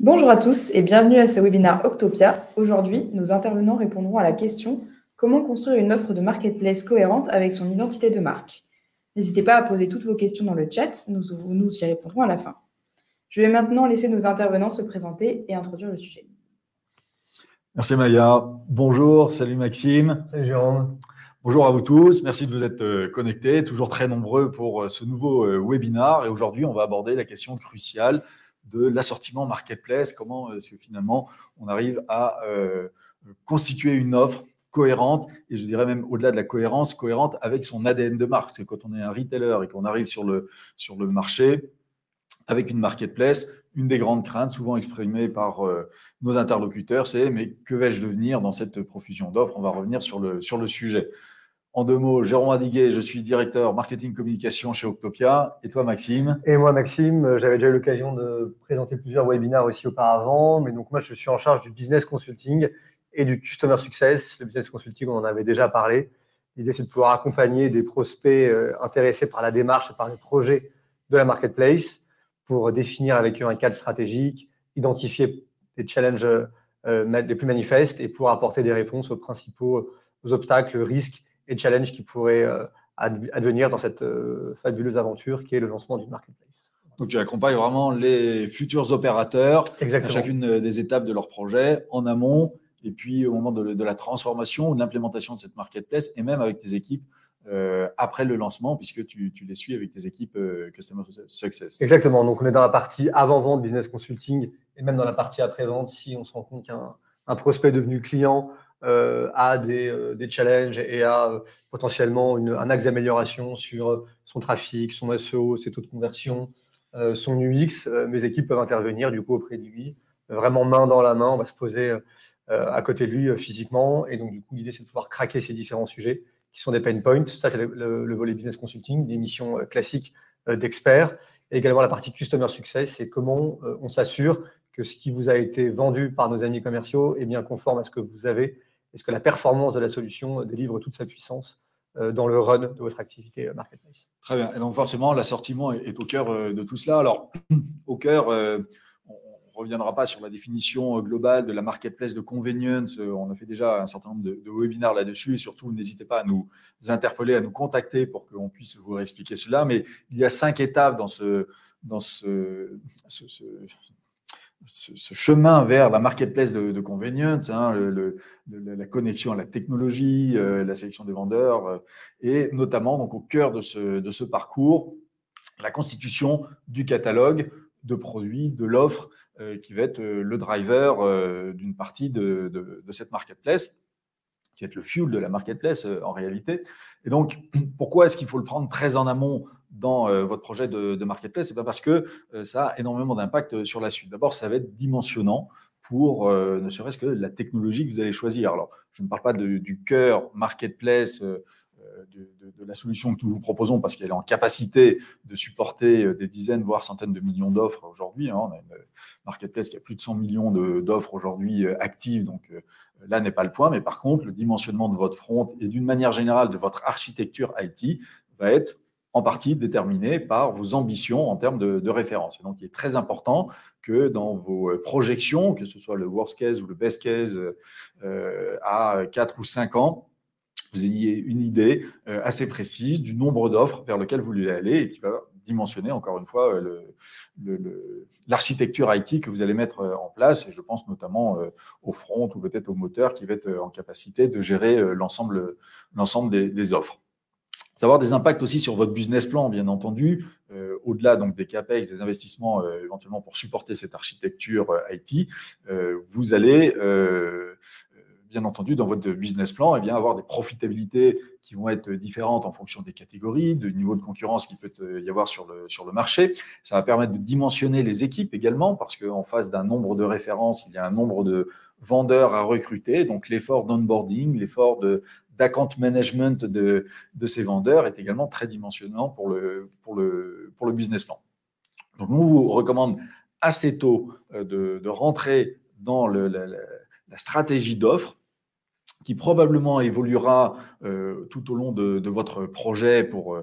Bonjour à tous et bienvenue à ce webinaire Octopia. Aujourd'hui, nos intervenants répondront à la question « Comment construire une offre de marketplace cohérente avec son identité de marque ?» N'hésitez pas à poser toutes vos questions dans le chat, nous y répondrons à la fin. Je vais maintenant laisser nos intervenants se présenter et introduire le sujet. Merci Maya. Bonjour, salut Maxime. Salut Jérôme. Bonjour à vous tous, merci de vous être connectés, toujours très nombreux pour ce nouveau webinaire. Et aujourd'hui, on va aborder la question cruciale de l'assortiment marketplace, comment est-ce que finalement on arrive à constituer une offre cohérente, et je dirais même au-delà de la cohérence, cohérente avec son ADN de marque. Parce que quand on est un retailer et qu'on arrive sur le marché, avec une marketplace, une des grandes craintes, souvent exprimées par nos interlocuteurs, c'est « mais que vais-je devenir dans cette profusion d'offres ?» On va revenir sur le sujet. En 2 mots, Jérôme Radiguet, je suis directeur marketing communication chez Octopia. Et toi, Maxime? Et moi, Maxime, j'avais déjà eu l'occasion de présenter plusieurs webinaires aussi auparavant. Mais donc, moi, je suis en charge du business consulting et du customer success. Le business consulting, on en avait déjà parlé. L'idée, c'est de pouvoir accompagner des prospects intéressés par la démarche et par les projets de la marketplace pour définir avec eux un cadre stratégique, identifier les challenges les plus manifestes et pour apporter des réponses aux principaux obstacles, risques et challenges qui pourraient advenir dans cette fabuleuse aventure qui est le lancement d'une marketplace. Donc, tu accompagnes vraiment les futurs opérateurs Exactement. À chacune des étapes de leur projet, en amont, et puis au moment de la transformation ou de l'implémentation de cette marketplace, et même avec tes équipes après le lancement, puisque tu les suis avec tes équipes Customer Success. Exactement. Donc, on est dans la partie avant-vente, business consulting, et même dans la partie après-vente, si on se rend compte qu'un prospect devenu client a des challenges et a potentiellement un axe d'amélioration sur son trafic, son SEO, ses taux de conversion, son UX. Mes équipes peuvent intervenir du coup auprès de lui, vraiment main dans la main. On va se poser à côté de lui physiquement. Et donc, du coup, l'idée, c'est de pouvoir craquer ces différents sujets qui sont des pain points. Ça, c'est le volet business consulting, des missions classiques d'experts. Et également, la partie customer success, c'est comment on s'assure que ce qui vous a été vendu par nos amis commerciaux est bien conforme à ce que vous avez. Est-ce que la performance de la solution délivre toute sa puissance dans le run de votre activité marketplace? Très bien. Et donc, forcément, l'assortiment est au cœur de tout cela. Alors, au cœur, on ne reviendra pas sur la définition globale de la marketplace de convenience. On a fait déjà un certain nombre de webinaires là-dessus. Et surtout, n'hésitez pas à nous interpeller, à nous contacter pour qu'on puisse vous expliquer cela. Mais il y a 5 étapes dans ce chemin vers la marketplace de convenience, la connexion à la technologie, la sélection des vendeurs, et notamment donc, au cœur de ce parcours, la constitution du catalogue de produits, de l'offre, qui va être le driver d'une partie de cette marketplace, qui va être le fuel de la marketplace en réalité. Et donc, pourquoi est-ce qu'il faut le prendre très en amont dans votre projet de marketplace? C'est pas parce que ça a énormément d'impact sur la suite. D'abord, ça va être dimensionnant pour ne serait-ce que la technologie que vous allez choisir. Alors, je ne parle pas du cœur marketplace, de la solution que nous vous proposons parce qu'elle est en capacité de supporter des dizaines, voire centaines de millions d'offres aujourd'hui. On a une marketplace qui a plus de 100 millions d'offres aujourd'hui actives, donc là n'est pas le point. Mais par contre, le dimensionnement de votre front et d'une manière générale de votre architecture IT va être en partie déterminé par vos ambitions en termes de référence. Et donc, il est très important que dans vos projections, que ce soit le worst case ou le best case à 4 ou 5 ans, vous ayez une idée assez précise du nombre d'offres vers lesquelles vous voulez aller et qui va dimensionner, encore une fois, l'architecture IT que vous allez mettre en place. Et je pense notamment au front ou peut-être au moteur qui va être en capacité de gérer l'ensemble des offres. Ça va avoir des impacts aussi sur votre business plan, bien entendu, au-delà donc des CAPEX, des investissements éventuellement pour supporter cette architecture IT. Vous allez bien entendu, dans votre business plan, avoir des profitabilités qui vont être différentes en fonction des catégories, du niveau de concurrence qu'il peut y avoir sur le marché. Ça va permettre de dimensionner les équipes également, parce qu'en face d'un nombre de références, il y a un nombre de vendeurs à recruter. Donc, l'effort d'onboarding, l'effort d'account management de ces vendeurs est également très dimensionnant pour le business plan. Donc, on vous recommande assez tôt de rentrer dans la stratégie d'offre, qui probablement évoluera tout au long de votre projet pour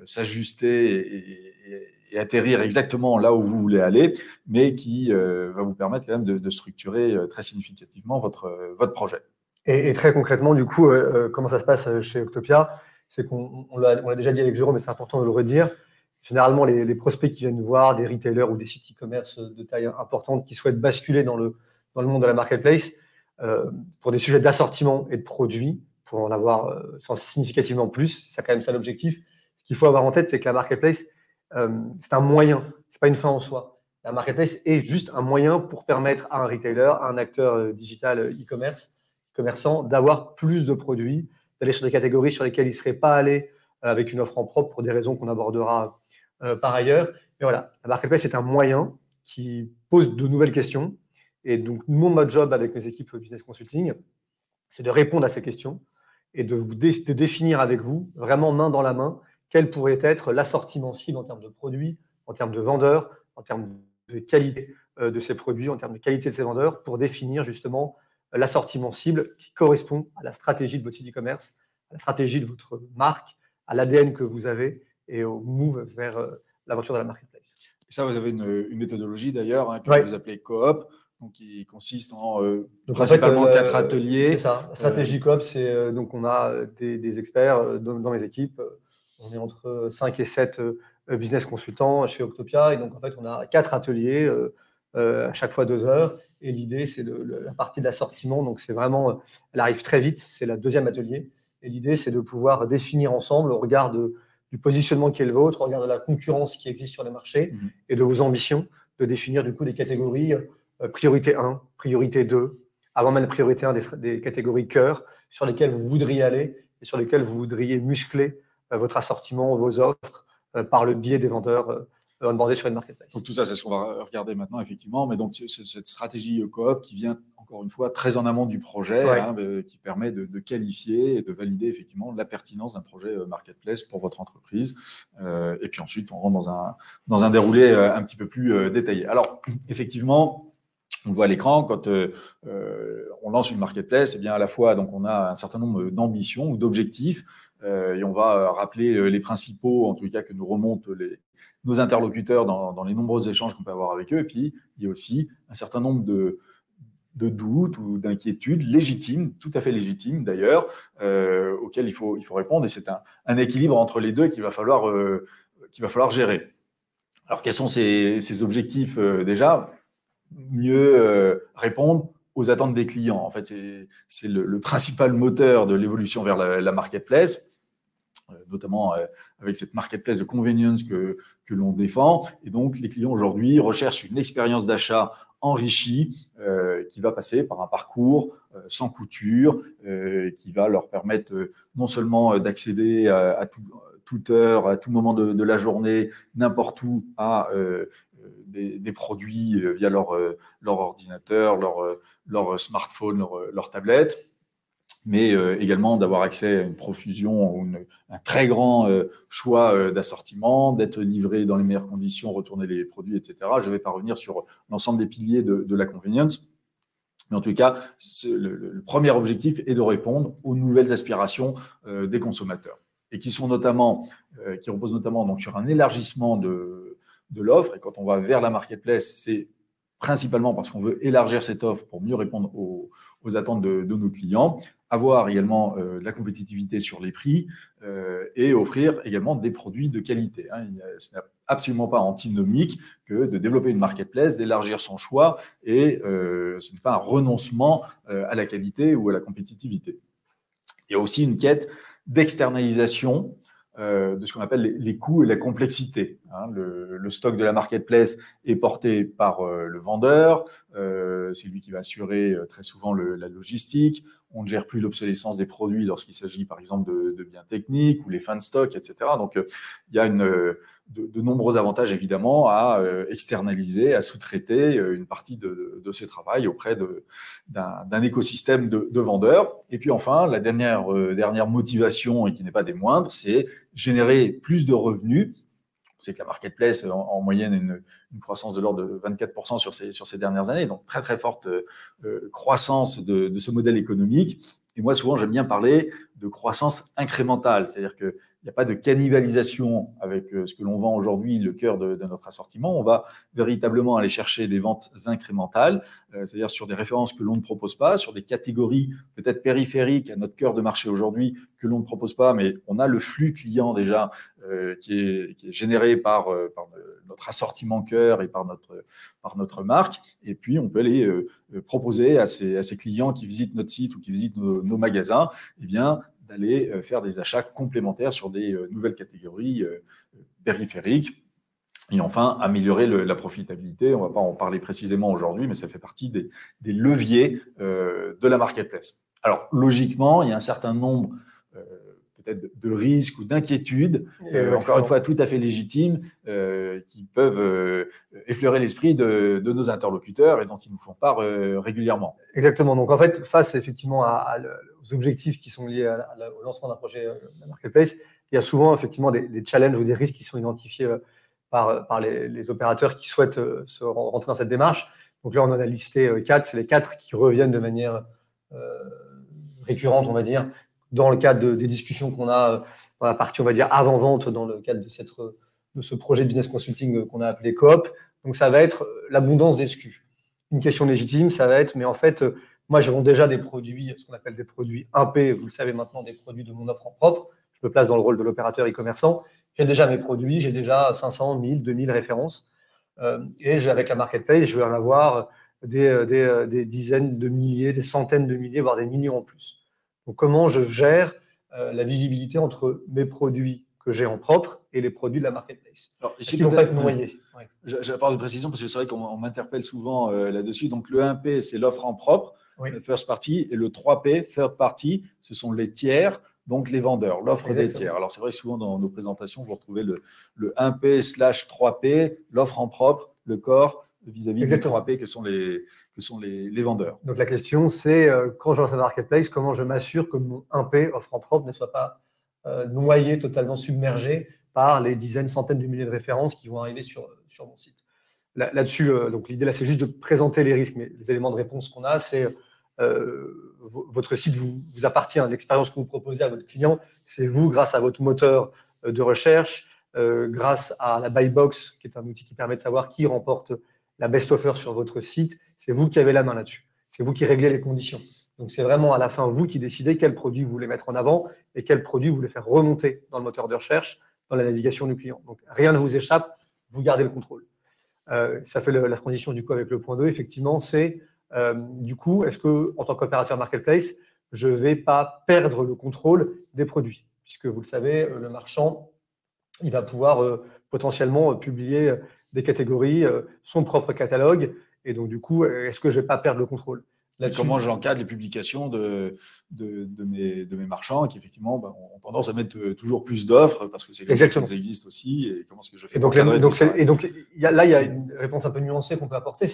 s'ajuster et atterrir exactement là où vous voulez aller, mais qui va vous permettre quand même de structurer très significativement votre projet. Et très concrètement, du coup, comment ça se passe chez Octopia? C'est qu'on l'a déjà dit avec Jérôme, mais c'est important de le redire. Généralement, les prospects qui viennent nous voir, des retailers ou des sites e-commerce de taille importante qui souhaitent basculer dans le monde de la marketplace, pour des sujets d'assortiment et de produits, pour en avoir significativement plus, c'est quand même ça l'objectif. Ce qu'il faut avoir en tête, c'est que la marketplace, c'est un moyen, c'est pas une fin en soi. La marketplace est juste un moyen pour permettre à un retailer, à un acteur digital e-commerce, commerçant, d'avoir plus de produits, d'aller sur des catégories sur lesquelles il ne serait pas allé avec une offre en propre pour des raisons qu'on abordera par ailleurs. Mais voilà, la marketplace est un moyen qui pose de nouvelles questions. Et donc, mon job avec mes équipes business consulting, c'est de répondre à ces questions et de définir avec vous, vraiment main dans la main, quel pourrait être l'assortiment cible en termes de produits, en termes de vendeurs, en termes de qualité de ces produits, en termes de qualité de ces vendeurs, pour définir justement l'assortiment cible qui correspond à la stratégie de votre site e-commerce, à la stratégie de votre marque, à l'ADN que vous avez et au move vers l'aventure de la marketplace. Et ça, vous avez une méthodologie d'ailleurs que vous appelez coop, donc qui consiste en principalement 4 ateliers. C'est ça. La stratégie coop, c'est donc on a des experts dans mes équipes. On est entre 5 et 7 business consultants chez Octopia. Et donc, en fait, on a 4 ateliers à chaque fois 2 heures. Et l'idée, c'est la partie de l'assortiment. Donc, c'est vraiment, elle arrive très vite. C'est la deuxième atelier. Et l'idée, c'est de pouvoir définir ensemble, au regard du positionnement qui est le vôtre, au regard de la concurrence qui existe sur les marchés et de vos ambitions, de définir du coup des catégories priorité 1, priorité 2, avant même la priorité 1 des catégories cœur, sur lesquelles vous voudriez aller et sur lesquelles vous voudriez muscler votre assortiment, vos offres, par le biais des vendeurs onboardés sur une marketplace. Donc tout ça, c'est ce qu'on va regarder maintenant, effectivement. Mais donc cette stratégie coop qui vient, encore une fois, très en amont du projet, qui permet de qualifier et de valider effectivement la pertinence d'un projet marketplace pour votre entreprise. Et puis ensuite, on rentre dans un déroulé un petit peu plus détaillé. Alors, effectivement, on voit à l'écran, quand on lance une marketplace, eh bien, à la fois, donc, on a un certain nombre d'ambitions ou d'objectifs, et on va rappeler les principaux, en tout cas, que nous remontent nos interlocuteurs dans les nombreux échanges qu'on peut avoir avec eux. Et puis, il y a aussi un certain nombre de doutes ou d'inquiétudes légitimes, tout à fait légitimes d'ailleurs, auxquels il faut répondre. Et c'est un équilibre entre les deux qu'il va falloir gérer. Alors, quels sont ces objectifs déjà ? Mieux répondre aux attentes des clients. En fait, c'est le principal moteur de l'évolution vers la marketplace, notamment avec cette marketplace de convenience que l'on défend. Et donc, les clients aujourd'hui recherchent une expérience d'achat enrichie qui va passer par un parcours sans couture, qui va leur permettre non seulement d'accéder à toute heure, à tout moment de la journée, n'importe où, à des produits via leur ordinateur, leur smartphone, leur tablette, mais également d'avoir accès à une profusion ou un très grand choix d'assortiment, d'être livré dans les meilleures conditions, retourner les produits, etc. Je ne vais pas revenir sur l'ensemble des piliers de la convenience. Mais en tout cas, le premier objectif est de répondre aux nouvelles aspirations des consommateurs et qui reposent notamment donc, sur un élargissement de l'offre. Et quand on va vers la marketplace, c'est principalement parce qu'on veut élargir cette offre pour mieux répondre aux attentes de nos clients, avoir également de la compétitivité sur les prix et offrir également des produits de qualité. Ce n'est absolument pas antinomique que de développer une marketplace, d'élargir son choix et ce n'est pas un renoncement à la qualité ou à la compétitivité. Il y a aussi une quête d'externalisation de ce qu'on appelle les coûts et la complexité. Le stock de la marketplace est porté par le vendeur, c'est lui qui va assurer très souvent la logistique. On ne gère plus l'obsolescence des produits lorsqu'il s'agit par exemple de biens techniques ou les fins de stock, etc. Donc il y a de nombreux avantages évidemment à externaliser, à sous-traiter une partie de ces travaux auprès d'un écosystème de vendeurs. Et puis enfin, la dernière motivation, et qui n'est pas des moindres, c'est générer plus de revenus. On sait que la marketplace, en moyenne, a une croissance de l'ordre de 24% sur ces dernières années, donc très, très forte croissance de ce modèle économique. Et moi, souvent, j'aime bien parler de croissance incrémentale. C'est-à-dire qu'il n'y a pas de cannibalisation avec ce que l'on vend aujourd'hui, le cœur de notre assortiment. On va véritablement aller chercher des ventes incrémentales, c'est-à-dire sur des références que l'on ne propose pas, sur des catégories peut-être périphériques à notre cœur de marché aujourd'hui que l'on ne propose pas, mais on a le flux client déjà qui est généré par notre assortiment cœur et par notre marque. Et puis, on peut aller proposer à ces clients qui visitent notre site ou qui visitent nos magasins, eh bien, d'aller faire des achats complémentaires sur des nouvelles catégories périphériques. Et enfin, améliorer la profitabilité. On ne va pas en parler précisément aujourd'hui, mais ça fait partie des leviers de la marketplace. Alors, logiquement, il y a un certain nombre peut-être de risques ou d'inquiétudes, encore une fois tout à fait légitimes, qui peuvent effleurer l'esprit de nos interlocuteurs et dont ils nous font part régulièrement. Exactement. Donc, en fait, face effectivement aux objectifs qui sont liés au lancement d'un projet de marketplace, il y a souvent effectivement des challenges ou des risques qui sont identifiés par les opérateurs qui souhaitent se rentrer dans cette démarche. Donc là, on en a listé 4. C'est les 4 qui reviennent de manière récurrente, on va dire, dans le cadre des discussions qu'on a dans la partie, on va dire, avant-vente, dans le cadre de ce projet de business consulting qu'on a appelé Coop. Donc, ça va être l'abondance des SKU. Une question légitime, ça va être, mais en fait, moi, je vends déjà des produits, ce qu'on appelle des produits 1P, vous le savez maintenant, des produits de mon offre en propre. Je me place dans le rôle de l'opérateur e-commerçant. J'ai déjà mes produits, j'ai déjà 500, 1000, 2000 références. Et avec la marketplace, je vais en avoir des dizaines de milliers, des centaines de milliers, voire des millions en plus. Donc, comment je gère la visibilité entre mes produits que j'ai en propre et les produits de la marketplace? Alors, ici, ils ne vont pas être noyés. Oui. J'apporte de précision parce que c'est vrai qu'on m'interpelle souvent là-dessus. Donc, le 1P, c'est l'offre en propre, le first party, et le 3P, third party, ce sont les tiers, donc les vendeurs, l'offre des tiers. Alors, c'est vrai que souvent dans nos présentations, vous retrouvez le 1P/3P, l'offre en propre, le corps, vis-à-vis des 3P que sont les vendeurs. Donc, la question, c'est quand je lance un marketplace, comment je m'assure que mon 1P, offre en propre, ne soit pas noyé, totalement submergé par les dizaines, centaines de milliers de références qui vont arriver sur mon site. Là-dessus, donc l'idée, là, c'est juste de présenter les risques, mais les éléments de réponse qu'on a, c'est votre site vous appartient, l'expérience que vous proposez à votre client, c'est vous, grâce à votre moteur de recherche, grâce à la Buy Box, qui est un outil qui permet de savoir qui remporte la best offer sur votre site, c'est vous qui avez la main là-dessus. C'est vous qui réglez les conditions. Donc, c'est vraiment à la fin vous qui décidez quel produit vous voulez mettre en avant et quel produit vous voulez faire remonter dans le moteur de recherche, dans la navigation du client. Donc, rien ne vous échappe, vous gardez le contrôle. Ça fait la transition du coup avec le point 2. Effectivement, c'est du coup, est-ce que en tant qu'opérateur marketplace, je ne vais pas perdre le contrôle des produits? Puisque vous le savez, le marchand, il va pouvoir potentiellement publier des catégories, son propre catalogue. Et donc, du coup, est-ce que je ne vais pas perdre le contrôle? Comment j'encadre les publications de mes marchands qui, effectivement, ont tendance à mettre toujours plus d'offres parce que c'est comme ça qu'elles existent aussi. Et comment est-ce que je fais pour encadrer tout ça? Et donc, il y a une réponse un peu nuancée qu'on peut apporter.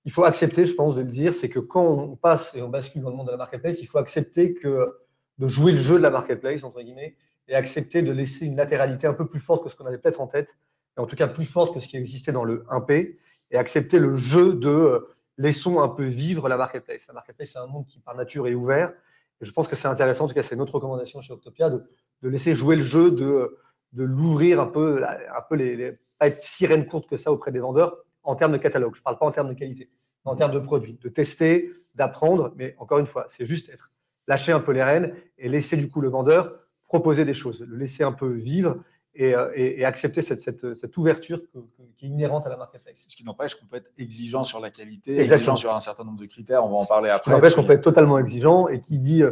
Il faut accepter, je pense, de le dire, c'est que quand on passe et on bascule dans le monde de la marketplace, il faut accepter de jouer le jeu de la marketplace, entre guillemets, et accepter de laisser une latéralité un peu plus forte que ce qu'on avait peut-être en tête, et en tout cas plus forte que ce qui existait dans le 1P, et accepter le jeu de laissons un peu vivre la marketplace. La marketplace, c'est un monde qui, par nature, est ouvert. Et je pense que c'est intéressant, en tout cas, c'est notre recommandation chez Octopia, de laisser jouer le jeu, de l'ouvrir un peu pas être sirène courte que ça auprès des vendeurs en termes de catalogue. Je ne parle pas en termes de qualité, mais en termes de produits, de tester, d'apprendre. Mais encore une fois, c'est juste lâcher un peu les rênes et laisser du coup le vendeur proposer des choses, le laisser un peu vivre et accepter cette ouverture qui est inhérente à la marketplace. Ce qui n'empêche qu'on peut être exigeant sur la qualité, exigeant sur un certain nombre de critères, on va en parler après. Ce qui n'empêche qu'on peut être totalement exigeant et qui dit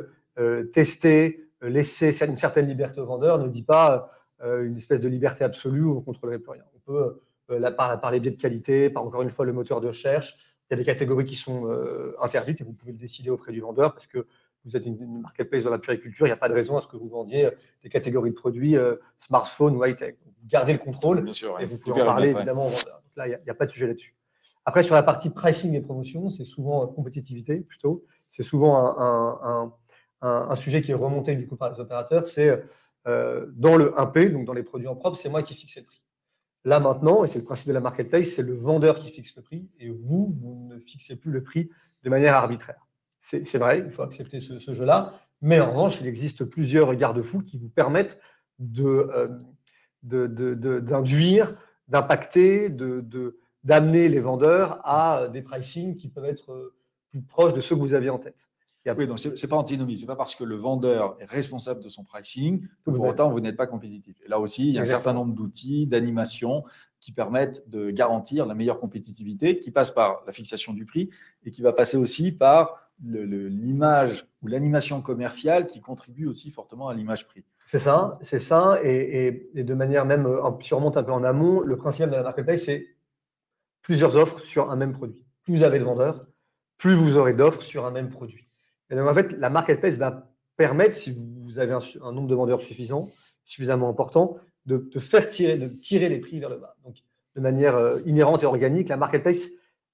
tester, laisser une certaine liberté au vendeur, ne dit pas une espèce de liberté absolue où on ne contrôlerait plus rien. On peut, par les biais de qualité, par encore une fois le moteur de recherche, il y a des catégories qui sont interdites et vous pouvez le décider auprès du vendeur parce que vous êtes une marketplace dans la puriculture, il n'y a pas de raison à ce que vous vendiez des catégories de produits smartphone ou high-tech. Vous gardez le contrôle. Bien sûr, et vous pouvez en parler évidemment au vendeur. Donc là, il n'y a pas de sujet là-dessus. Après, sur la partie pricing et promotion, c'est souvent compétitivité plutôt. C'est souvent un sujet qui est remonté du coup par les opérateurs. C'est dans le 1P, donc dans les produits en propre, c'est moi qui fixe le prix. Là maintenant, et c'est le principe de la marketplace, c'est le vendeur qui fixe le prix et vous ne fixez plus le prix de manière arbitraire. C'est vrai, il faut accepter ce jeu-là, Mais en revanche, il existe plusieurs garde-fous qui vous permettent d'induire, d'impacter, d'amener les vendeurs à des pricing qui peuvent être plus proches de ceux que vous aviez en tête. Oui, donc ce n'est pas antinomie. Ce n'est pas parce que le vendeur est responsable de son pricing que pour autant vous n'êtes pas compétitif. Et là aussi, il y a un certain nombre d'outils, d'animations qui permettent de garantir la meilleure compétitivité, qui passe par la fixation du prix et qui va passer aussi par l'image ou l'animation commerciale qui contribue aussi fortement à l'image prix. C'est ça. Et de manière même, si on remonte un peu en amont, le principe de la marketplace, c'est plusieurs offres sur un même produit. Plus vous avez de vendeurs, plus vous aurez d'offres sur un même produit. Et donc, en fait, la marketplace va permettre, si vous avez un nombre de vendeurs suffisamment important, de tirer les prix vers le bas. Donc, de manière inhérente et organique, la marketplace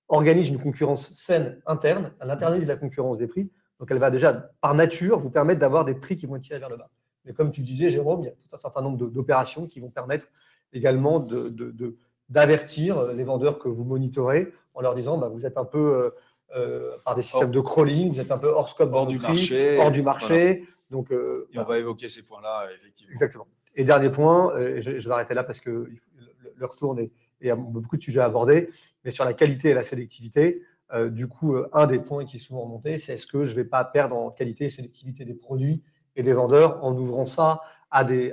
organise une concurrence saine interne, elle internalise la concurrence des prix. Donc, elle va déjà, par nature, vous permettre d'avoir des prix qui vont tirer vers le bas. Mais comme tu disais, Jérôme, il y a tout un certain nombre d'opérations qui vont permettre également d'avertir les vendeurs que vous monitorez en leur disant vous êtes un peu, par des systèmes de crawling, vous êtes un peu hors scope, hors du marché. Voilà. Donc, et on va évoquer ces points-là, effectivement. Exactement. Et dernier point, je vais arrêter là parce que l'heure tourne et il y a beaucoup de sujets à aborder, mais sur la qualité et la sélectivité, du coup, un des points qui est souvent remonté, c'est est-ce que je ne vais pas perdre en qualité et sélectivité des produits et des vendeurs en ouvrant ça à des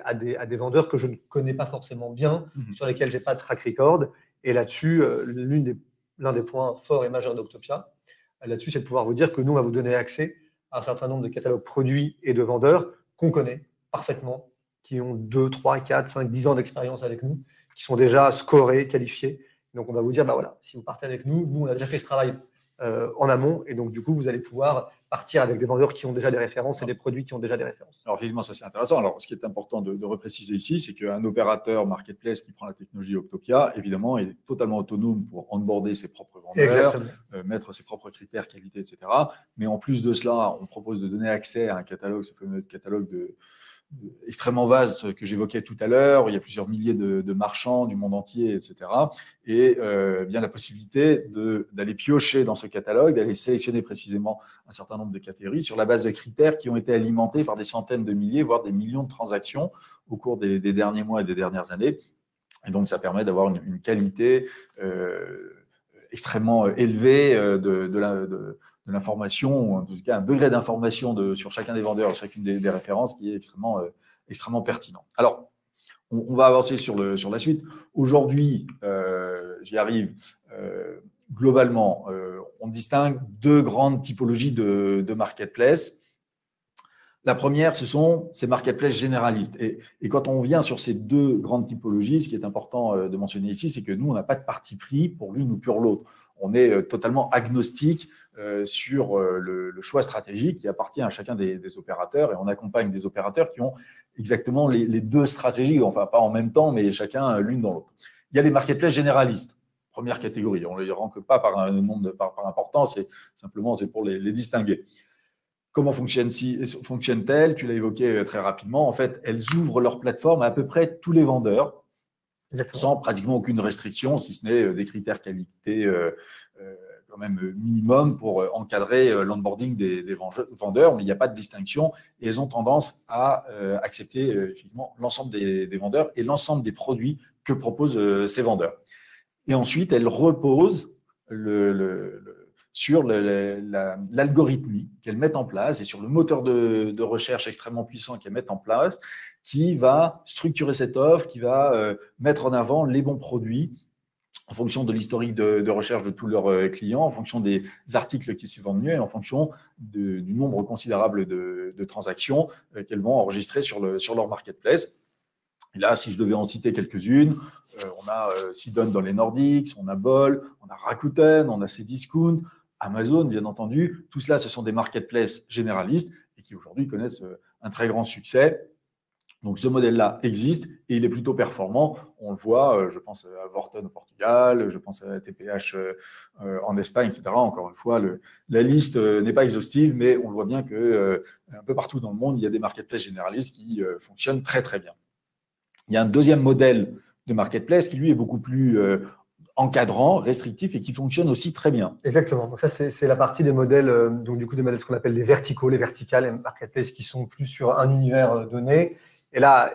vendeurs que je ne connais pas forcément bien, sur lesquels je n'ai pas de track record. Et là-dessus, l'un des points forts et majeurs d'Octopia, là-dessus, c'est de pouvoir vous dire que nous, on va vous donner accès à un certain nombre de catalogues produits et de vendeurs qu'on connaît parfaitement, qui ont 2, 3, 4, 5, 10 ans d'expérience avec nous, qui sont déjà scorés, qualifiés. Donc, on va vous dire, voilà, si vous partez avec nous, on a déjà fait ce travail en amont. Et donc, du coup, vous allez pouvoir partir avec des vendeurs qui ont déjà des références et des produits qui ont déjà des références. Alors, effectivement, ça, c'est intéressant. Alors, ce qui est important de repréciser ici, c'est qu'un opérateur marketplace qui prend la technologie Octopia, évidemment, est totalement autonome pour onboarder ses propres vendeurs, mettre ses propres critères, qualité, etc. Mais en plus de cela, on propose de donner accès à un catalogue, ce fameux catalogue extrêmement vaste que j'évoquais tout à l'heure. Il y a plusieurs milliers de marchands du monde entier, etc. Et bien la possibilité d'aller piocher dans ce catalogue, d'aller sélectionner précisément un certain nombre de catégories sur la base de critères qui ont été alimentés par des centaines de milliers, voire des millions de transactions au cours des derniers mois et des dernières années. Et donc, ça permet d'avoir une qualité extrêmement élevée de l'information, ou en tout cas un degré d'information sur chacun des vendeurs, chacune des références qui est extrêmement pertinent. Alors, on va avancer sur la suite. Aujourd'hui, j'y arrive, globalement, on distingue deux grandes typologies de marketplace. La première, ce sont ces marketplaces généralistes. Et quand on vient sur ces deux grandes typologies, ce qui est important de mentionner ici, c'est que nous, on n'a pas de parti pris pour l'une ou pour l'autre. On est totalement agnostique sur le choix stratégique qui appartient à chacun des opérateurs, et on accompagne des opérateurs qui ont exactement les deux stratégies, enfin pas en même temps, mais chacun l'une dans l'autre. Il y a les marketplaces généralistes, première catégorie. On ne les ranque pas par un nombre par importance, c'est simplement pour les distinguer. Comment fonctionne-t-elle? Tu l'as évoqué très rapidement. En fait, elles ouvrent leur plateforme à peu près tous les vendeurs, sans pratiquement aucune restriction, si ce n'est des critères qualité quand même minimum pour encadrer l'onboarding des vendeurs, mais il n'y a pas de distinction et elles ont tendance à accepter effectivement l'ensemble des vendeurs et l'ensemble des produits que proposent ces vendeurs. Et ensuite, elles reposent sur l'algorithmie qu'elles mettent en place et sur le moteur de recherche extrêmement puissant qu'elles mettent en place, qui va structurer cette offre, qui va mettre en avant les bons produits en fonction de l'historique de recherche de tous leurs clients, en fonction des articles qui s'y vendent mieux et en fonction du nombre considérable de transactions qu'elles vont enregistrer sur leur marketplace. Et là, si je devais en citer quelques-unes, on a Sidon dans les Nordiques, on a Bol, on a Rakuten, on a Cdiscount, Amazon, bien entendu. Tout cela, ce sont des marketplaces généralistes et qui aujourd'hui connaissent un très grand succès. Donc, ce modèle-là existe et il est plutôt performant. On le voit, je pense à Vorten au Portugal, je pense à TPH en Espagne, etc. Encore une fois, la liste n'est pas exhaustive, mais on le voit bien qu'un peu partout dans le monde, il y a des marketplaces généralistes qui fonctionnent très, très bien. Il y a un deuxième modèle de marketplace qui, lui, est beaucoup plus encadrant, restrictif et qui fonctionne aussi très bien. Exactement. Donc ça, c'est la partie des modèles, donc du coup des modèles ce qu'on appelle les verticaux, les verticales, les marketplaces qui sont plus sur un univers donné. Et là,